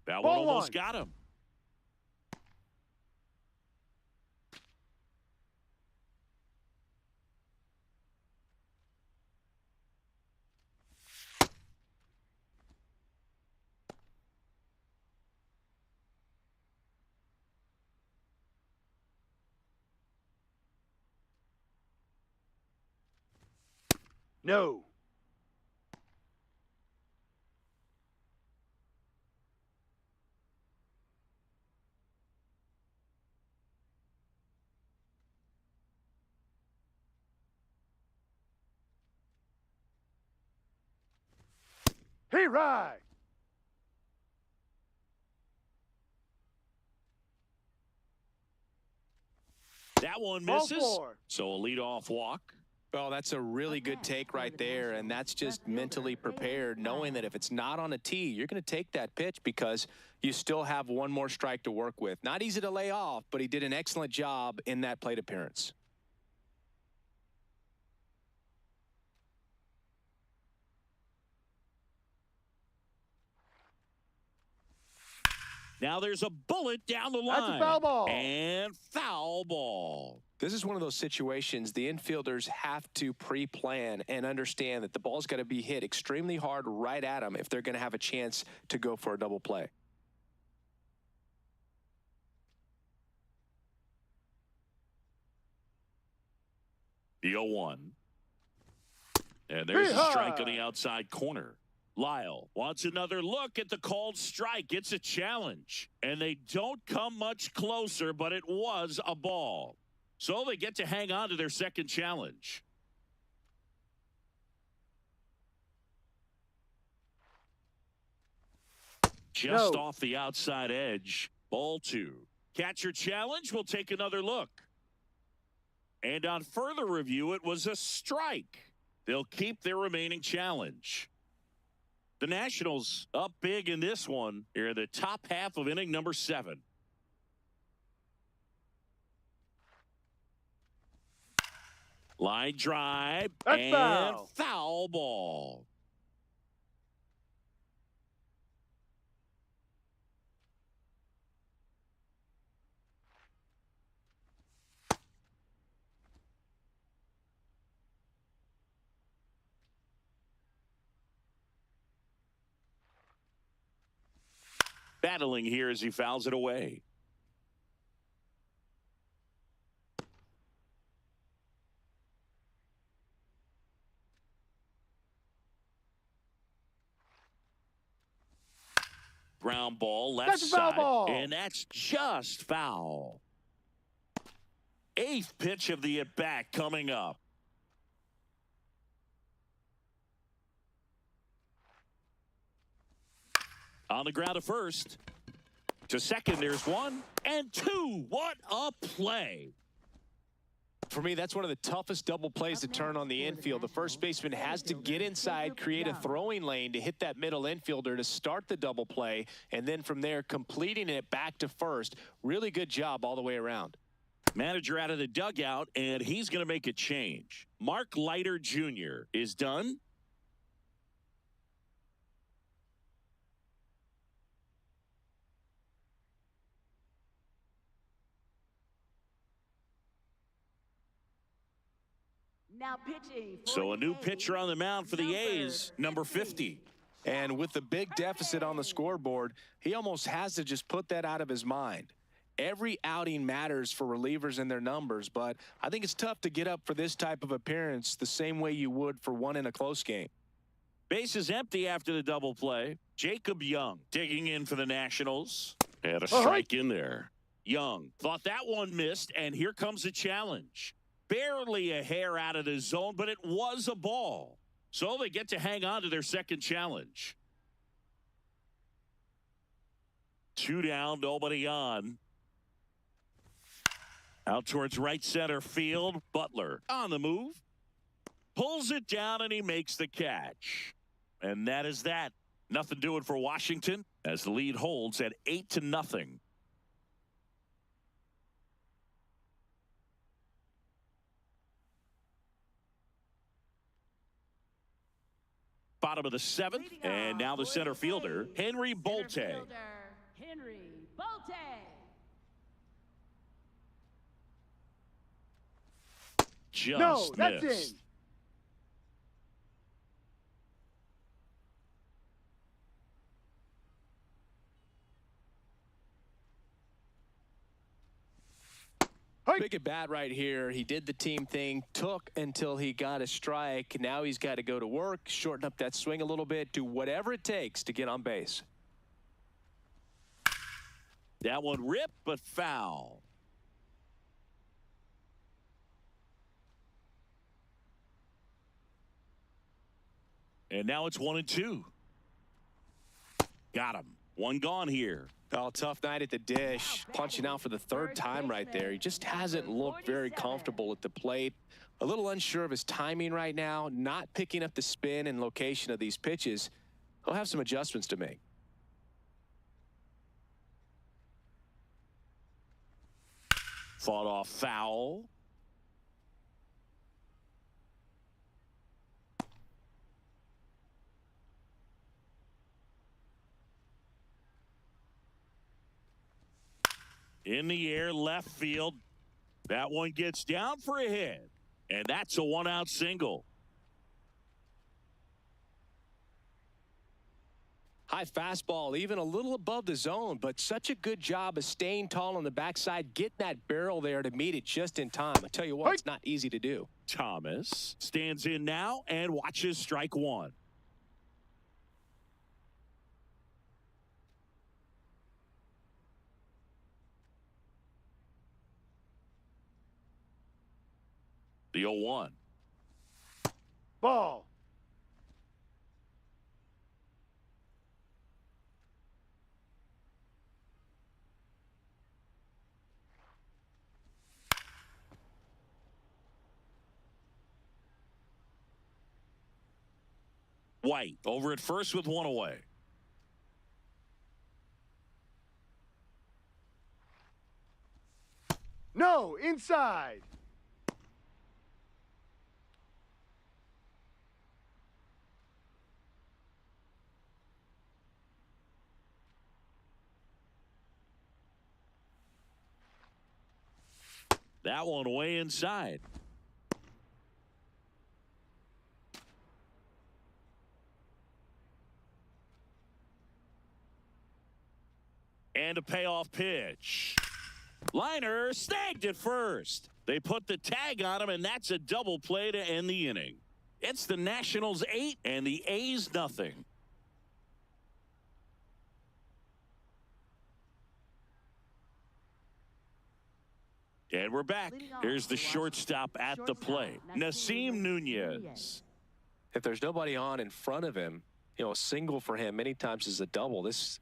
That one almost got him. No. Hey, right. That one misses. So a leadoff walk. Well, that's a really good take right there, and that's just mentally prepared, knowing that if it's not on a tee, you're going to take that pitch because you still have one more strike to work with. Not easy to lay off, but he did an excellent job in that plate appearance. Now there's a bullet down the line. That's a foul ball. And foul ball. This is one of those situations the infielders have to pre-plan and understand that the ball's got to be hit extremely hard right at them if they're going to have a chance to go for a double play. The 0-1. And there's a strike on the outside corner. Lyle wants another look at the called strike. It's a challenge. And they don't come much closer, but it was a ball. So they get to hang on to their second challenge. Just off the outside edge. Ball 2. Catcher challenge. We'll take another look. And on further review, it was a strike. They'll keep their remaining challenge. The Nationals up big in this one here in the top half of inning number 7. Line drive and foul ball. battling here as he fouls it away. Ground ball, left That's a foul side, ball. and that's just foul. 8th pitch of the at-bat coming up. On the ground to first. To second, there's 1 and 2. What a play. For me, that's one of the toughest double plays to turn on the infield. The first baseman has to get inside, create a throwing lane to hit that middle infielder to start the double play, and then from there, completing it back to first. Really good job all the way around. Manager out of the dugout, and he's going to make a change. Mark Leiter Jr. is done. Now pitching. So a new pitcher on the mound for the A's, number 50. And with the big deficit on the scoreboard, he almost has to just put that out of his mind. Every outing matters for relievers and their numbers, but I think it's tough to get up for this type of appearance the same way you would for one in a close game. Base is empty after the double play. Jacob Young digging in for the Nationals. Had a strike in there. Young thought that one missed, and here comes the challenge. Barely a hair out of the zone, but it was a ball. So they get to hang on to their second challenge. 2 down, nobody on. Out towards right center field. Butler on the move. Pulls it down, and he makes the catch. And that is that. Nothing doing for Washington as the lead holds at 8-0. Bottom of the 7th, and now the center fielder, Henry Bolte. Henry Bolte. Just that's missed. in. Big at bat right here. He did the team thing, took until he got a strike. Now he's got to go to work, shorten up that swing a little bit, do whatever it takes to get on base. That one ripped, but foul. And now it's 1-2. Got him. One gone here. Oh, tough night at the dish. Punching out for the 3rd time right there. He just hasn't looked very comfortable at the plate. A little unsure of his timing right now. Not picking up the spin and location of these pitches. He'll have some adjustments to make. Fought off foul. In the air, left field. That one gets down for a hit. And that's a 1-out single. High fastball, even a little above the zone, but such a good job of staying tall on the backside, getting that barrel there to meet it just in time. I tell you what, it's not easy to do. Thomas stands in now and watches strike 1. The 0-1. Ball. White over at first with one away. No, inside. That one way inside. And a payoff pitch. Liner snagged it first. They put the tag on him, and that's a double play to end the inning. It's the Nationals 8 and the A's nothing. And we're back. Here's the shortstop at the plate, Nasim Nunez. If there's nobody on in front of him, a single for him many times is a double. This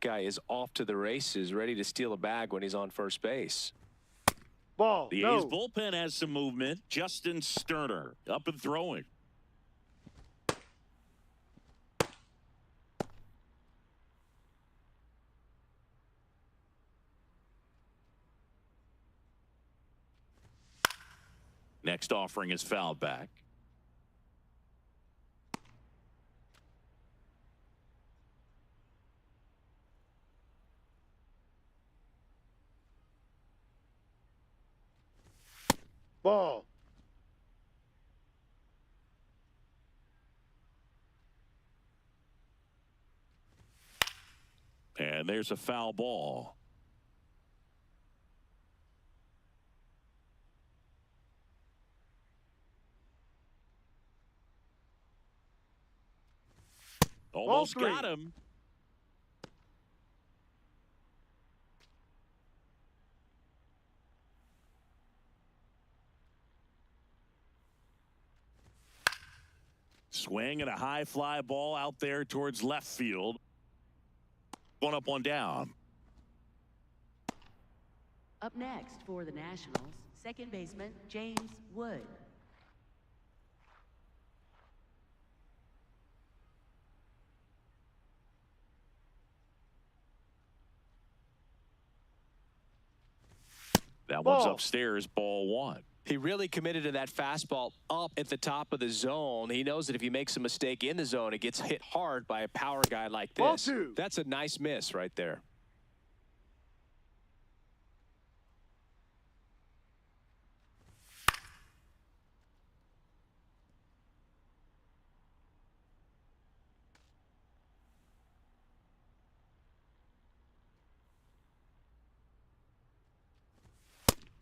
guy is off to the races, ready to steal a bag when he's on first base. Ball. The A's bullpen has some movement. Justin Sterner up and throwing. Next offering is fouled back. Ball. And there's a foul ball. Almost got him. Swing and a high fly ball out there towards left field. One up, one down. Up next for the Nationals, second baseman James Wood. That one's upstairs, ball one. He really committed to that fastball up at the top of the zone. He knows that if he makes a mistake in the zone, it gets hit hard by a power guy like this. Ball two. That's a nice miss right there.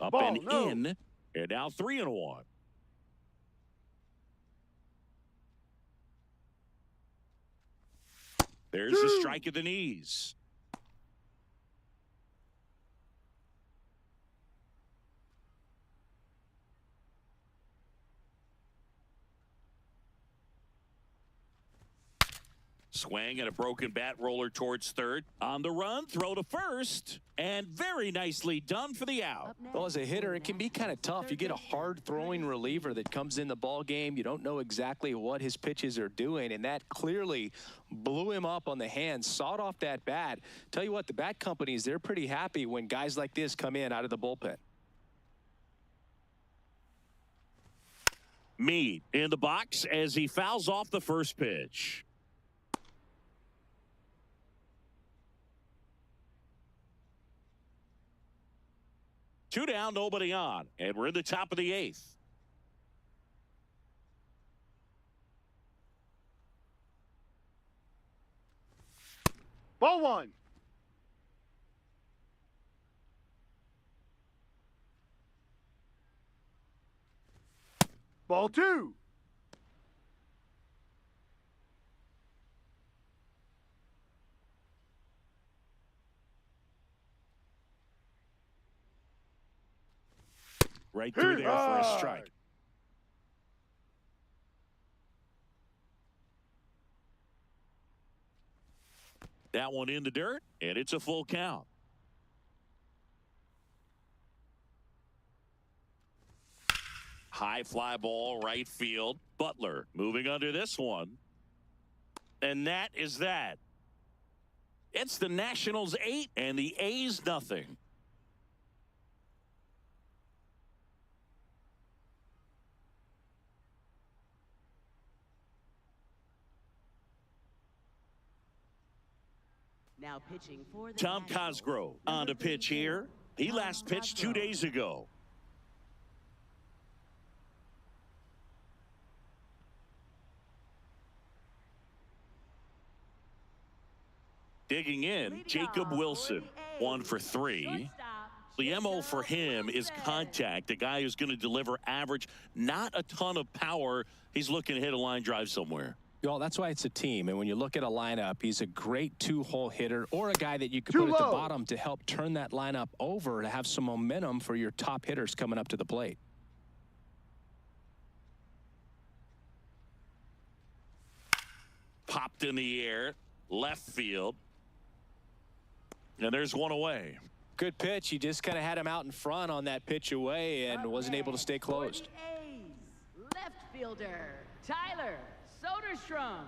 Up and in, and now 3-1. There's the strike at the knees. Swing and a broken bat roller towards third. On the run, throw to first. And very nicely done for the out. Well, as a hitter, it can be kind of tough. You get a hard-throwing reliever that comes in the ball game. You don't know exactly what his pitches are doing, and that clearly blew him up on the hands, sawed off that bat. Tell you what, the bat companies, they're pretty happy when guys like this come in out of the bullpen. Meade in the box as he fouls off the first pitch. Two down, nobody on, and we're in the top of the eighth. Ball one. Ball two. Right through there for a strike. That one in the dirt, and it's a full count. High fly ball, right field. Butler moving under this one. And that is that. It's the Nationals 8 and the A's nothing. Now pitching for the Tom Nationals, Cosgrove on to pitch here. He last pitched 2 days ago. Digging in, Leading Jacob off Wilson, for the 1 for 3. Shortstop, The MO for Jacob him is Wilson. contact, a guy who's going to deliver average, not a ton of power. He's looking to hit a line drive somewhere. Well, that's why it's a team. And when you look at a lineup, he's a great two-hole hitter or a guy that you could Too put at the low. bottom to help turn that lineup over to have some momentum for your top hitters coming up to the plate. Popped in the air, left field. And there's one away. Good pitch. He just kind of had him out in front on that pitch away and Up wasn't able to next stay for closed. the A's, left fielder, Tyler Soderstrom.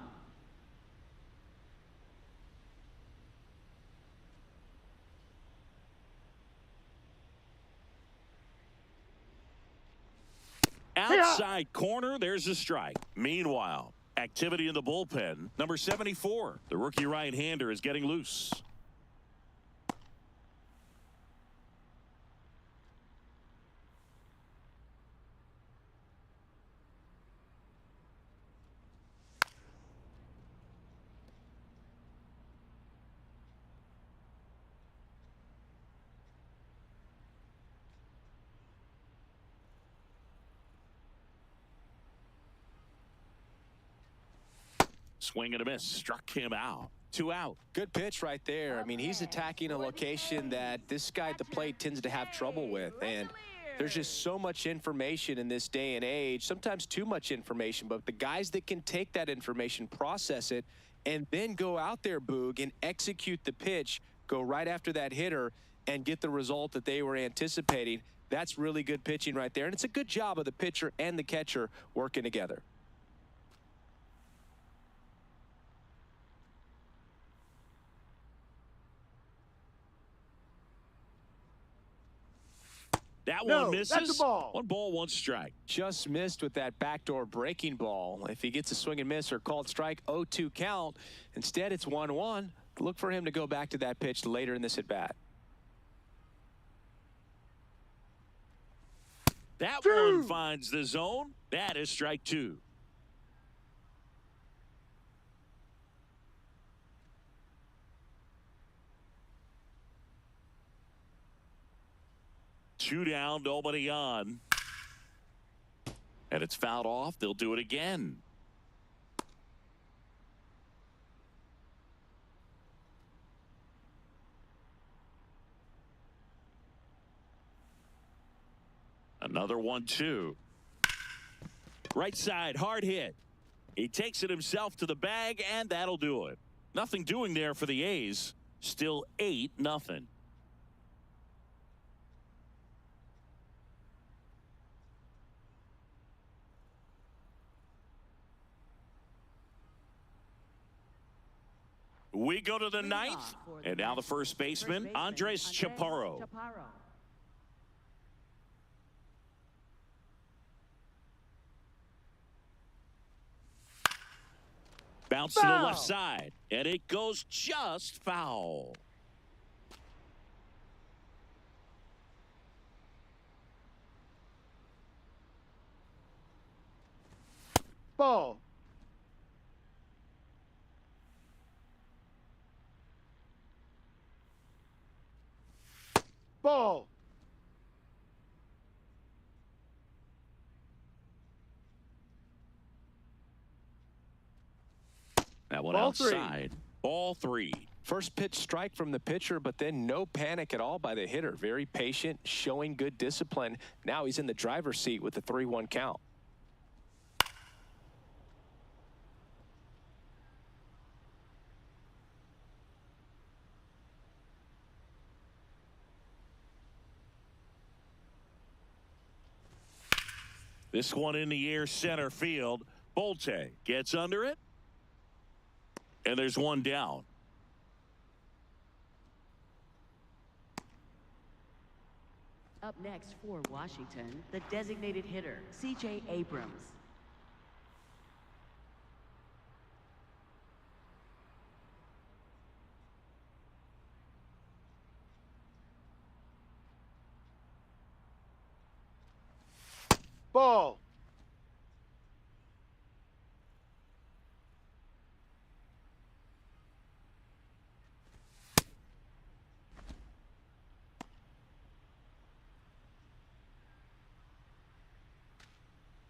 Outside corner, there's a strike. Meanwhile, activity in the bullpen. Number 74, the rookie right-hander, is getting loose. Swing and a miss. Struck him out. 2 out. Good pitch right there. I mean, he's attacking a location that this guy at the plate tends to have trouble with. And there's just so much information in this day and age, sometimes too much information. But the guys that can take that information, process it, and then go out there, Boog, and execute the pitch, go right after that hitter, and get the result that they were anticipating, that's really good pitching right there. And it's a good job of the pitcher and the catcher working together. That No, one misses. that's a ball. 1 ball, 1 strike. Just missed with that backdoor breaking ball. If he gets a swing and miss or called strike, 0-2 count. Instead, it's 1-1. Look for him to go back to that pitch later in this at-bat. That one finds the zone. That is strike 2. Two down, nobody on. And it's fouled off. They'll do it again. Another 1-2. Right side, hard hit. He takes it himself to the bag, and that'll do it. Nothing doing there for the A's. Still 8-0. We go to the ninth, and now the first baseman, Andres Chaparro. Bounce to the left side, and it goes just foul. Ball. Ball. That one Ball outside. Ball 3. First pitch strike from the pitcher, but then no panic at all by the hitter. Very patient, showing good discipline. Now he's in the driver's seat with the 3-1 count. This one in the air, center field. Bolte gets under it. And there's one down. Up next for Washington, the designated hitter, C.J. Abrams. Ball.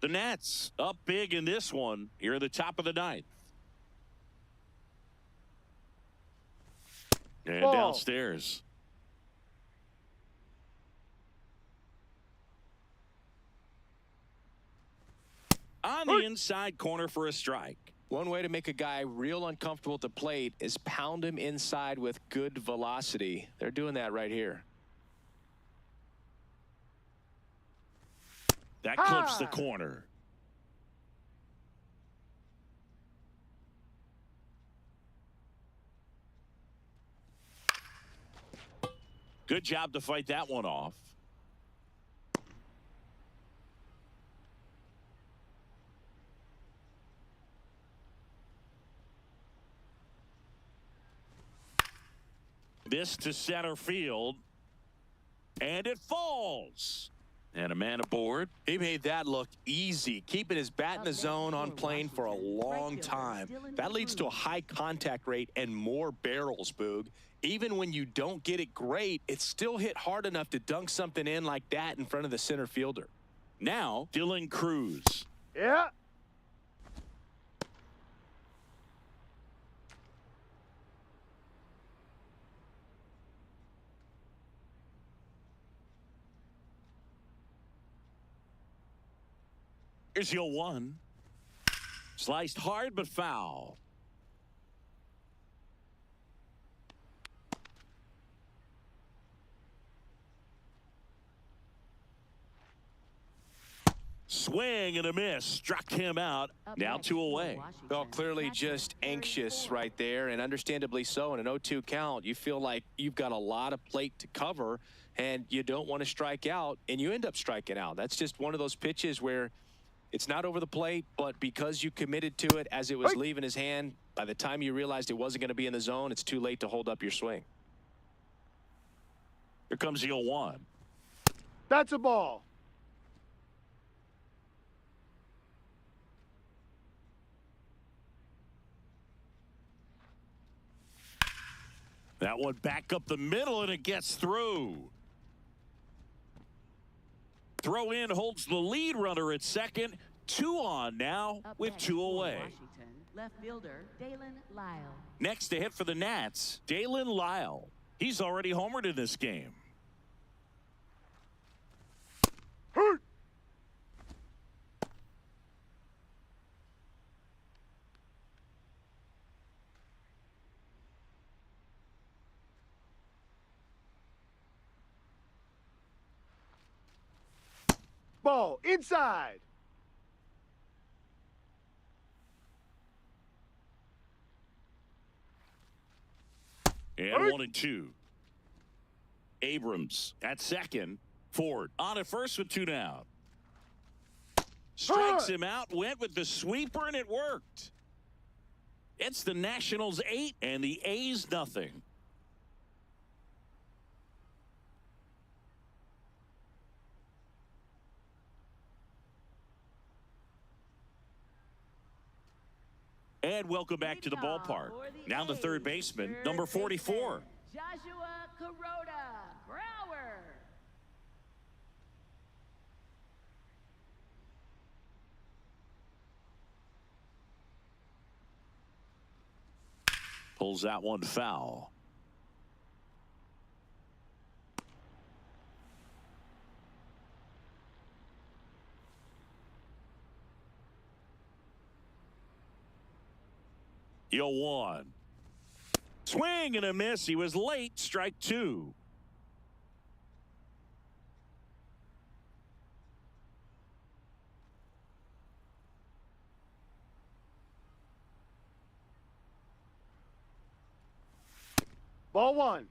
The Nats up big in this one here at the top of the ninth. And Ball. downstairs. On the inside corner for a strike. One way to make a guy real uncomfortable at the plate is pound him inside with good velocity. They're doing that right here. That clips the corner. Good job to fight that one off. This to center field. And it falls. And a man aboard. He made that look easy, keeping his bat in the zone on plane for a long time. That leads to a high contact rate and more barrels, Boog. Even when you don't get it great, it's still hit hard enough to dunk something in like that in front of the center fielder. Now, Dylan Cruz. Yeah. Here's your one. Sliced hard but foul. Swing and a miss. Struck him out. Now 2 away. Well, clearly just anxious right there, and understandably so. In an 0-2 count, you feel like you've got a lot of plate to cover, and you don't want to strike out, and you end up striking out. That's just one of those pitches where it's not over the plate, but because you committed to it as it was leaving his hand, by the time you realized it wasn't going to be in the zone, it's too late to hold up your swing. Here comes the 0-1. That's a ball. That one back up the middle, and it gets through. Throw in holds the lead runner at second. 2 on now with 2 away. Left fielder Dalen Lyle. Next to hit for the Nats, Dalen Lyle. He's already homered in this game. Ball inside. And 1-2. Abrams at second. Ford on at first with 2 down. Strikes him out. Went with the sweeper, and it worked. It's the Nationals 8 and the A's nothing. And welcome back to the ballpark. Now the third baseman, number 44. Joshua Kuroda, Brower. Pulls that one foul. Yo, 1. Swing and a miss. He was late. Strike 2. Ball 1.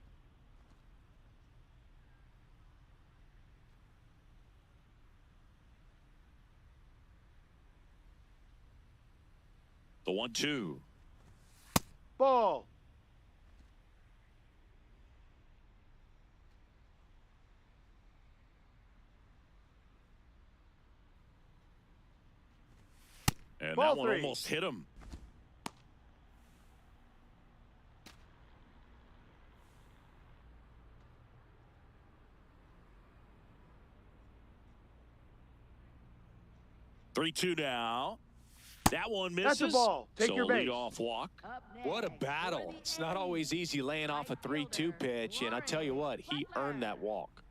The 1-2. Ball. And Ball that one 3. almost hit him. 3-2 now. That one misses. That's a ball. Take so your base. leadoff walk. Up next What a for battle. the It's not always A's. easy laying off a 3-2 pitch, and I tell you what, he earned that walk.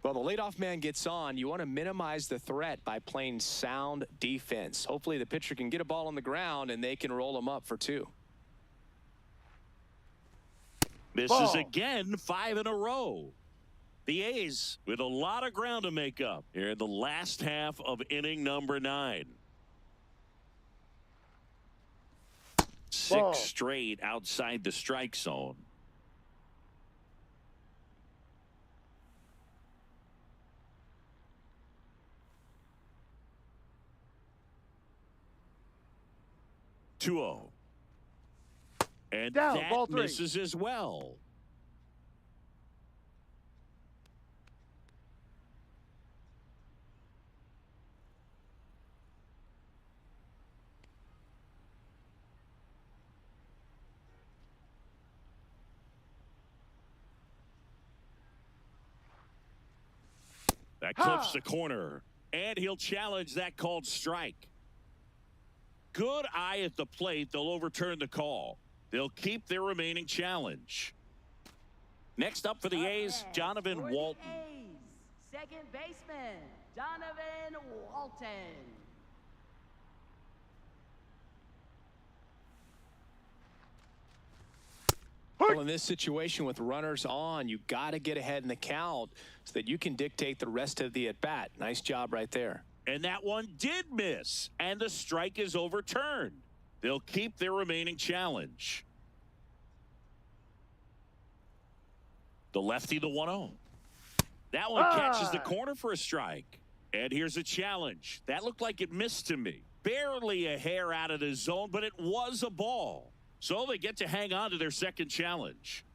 Well, the leadoff man gets on. You want to minimize the threat by playing sound defense. Hopefully the pitcher can get a ball on the ground and they can roll him up for 2. This is again 5 in a row. The A's with a lot of ground to make up here in the last half of inning number 9. 6 straight outside the strike zone. And down, that ball 3. misses as well. That clips the corner, and he'll challenge that called strike. Good eye at the plate. They'll overturn the call. They'll keep their remaining challenge. Next up for the A's, Donovan For Walton. the A's, second baseman, Donovan Walton. Well, in this situation with runners on, you got to get ahead in the count so that you can dictate the rest of the at-bat. Nice job right there. And that one did miss, and the strike is overturned. They'll keep their remaining challenge. The lefty, the 1-0. That one catches the corner for a strike. And here's a challenge. That looked like it missed to me. Barely a hair out of the zone, but it was a ball. So they get to hang on to their second challenge.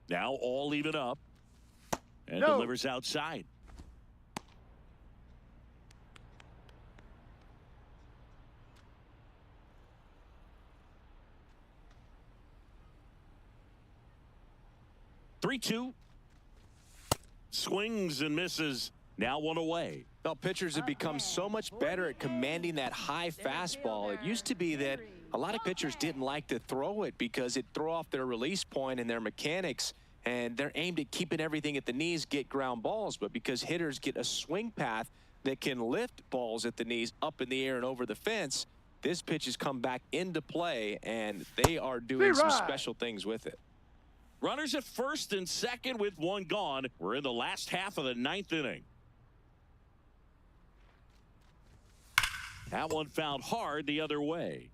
Now all even up. And delivers outside. Three-two. Swings and misses. Now one away. Well, pitchers have become so much better at commanding that high fastball. It used to be that a lot of pitchers didn't like to throw it because it'd throw off their release point and their mechanics, and they're aimed at keeping everything at the knees, get ground balls. But because hitters get a swing path that can lift balls at the knees up in the air and over the fence, this pitch has come back into play, and they are doing some special things with it. Runners at first and second with one gone. We're in the last half of the 9th inning. That one found hard the other way.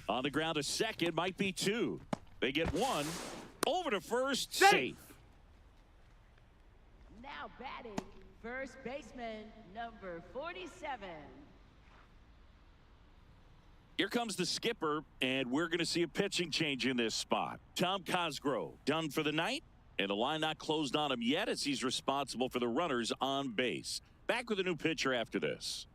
On the ground to second, might be 2. They get 1. Over to first, safe. Now batting, first baseman, number 47. Here comes the skipper, and we're going to see a pitching change in this spot. Tom Cosgrove done for the night, and the line not closed on him yet as he's responsible for the runners on base. Back with a new pitcher after this.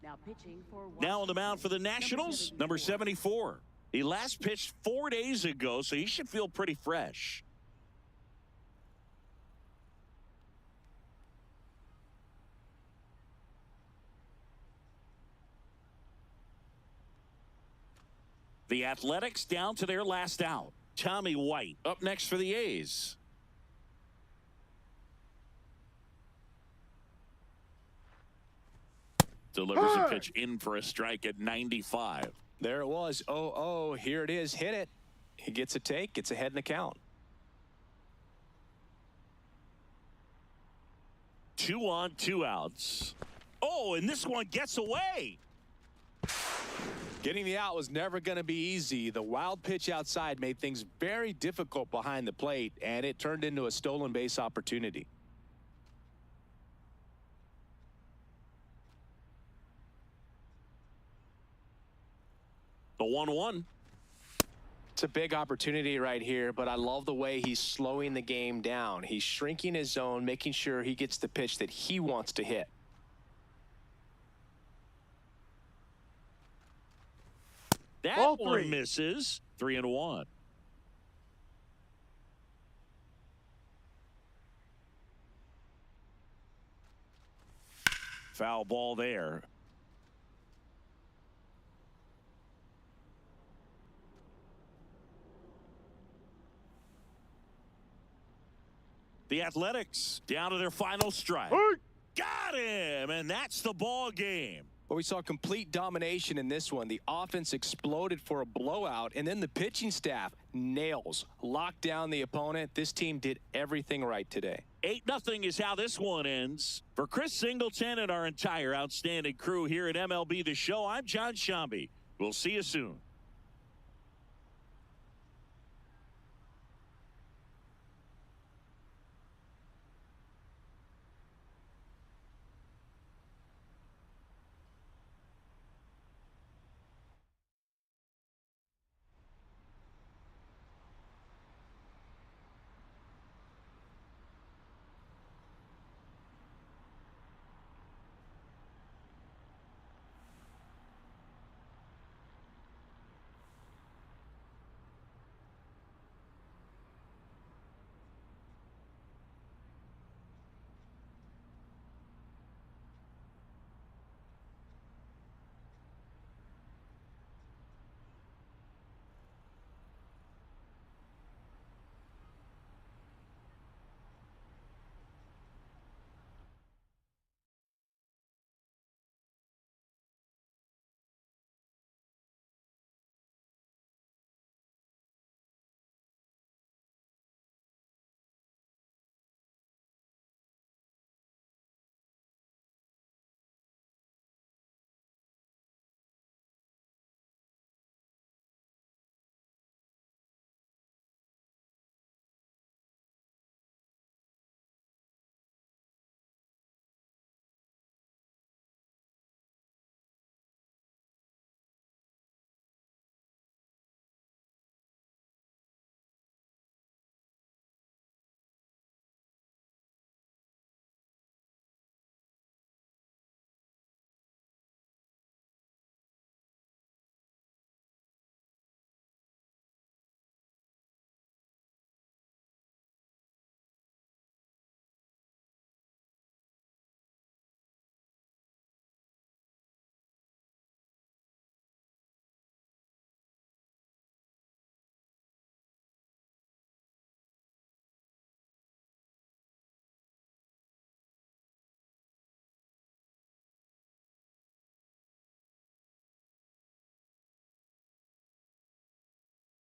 Now pitching for Now on the mound for the Nationals, number 74. He last pitched 4 days ago, so he should feel pretty fresh. The Athletics down to their last out. Tommy White up next for the A's. Delivers a pitch in for a strike at 95. There it was. 0-0. Here it is. Hit it. He gets a take. Gets ahead in the count. 2 on, 2 outs. Oh, and this one gets away. Getting the out was never going to be easy. The wild pitch outside made things very difficult behind the plate, and it turned into a stolen base opportunity. The 1-1. It's a big opportunity right here, but I love the way he's slowing the game down. He's shrinking his zone, making sure he gets the pitch that he wants to hit. That Ball one 3. misses. 3-1. Foul ball there. The Athletics down to their final strike. Hey! Got him, and that's the ball game. But we saw complete domination in this one. The offense exploded for a blowout, and then the pitching staff nails, locked down the opponent. This team did everything right today. 8-0 is how this one ends. For Chris Singleton and our entire outstanding crew here at MLB The Show, I'm John Shambi. We'll see you soon.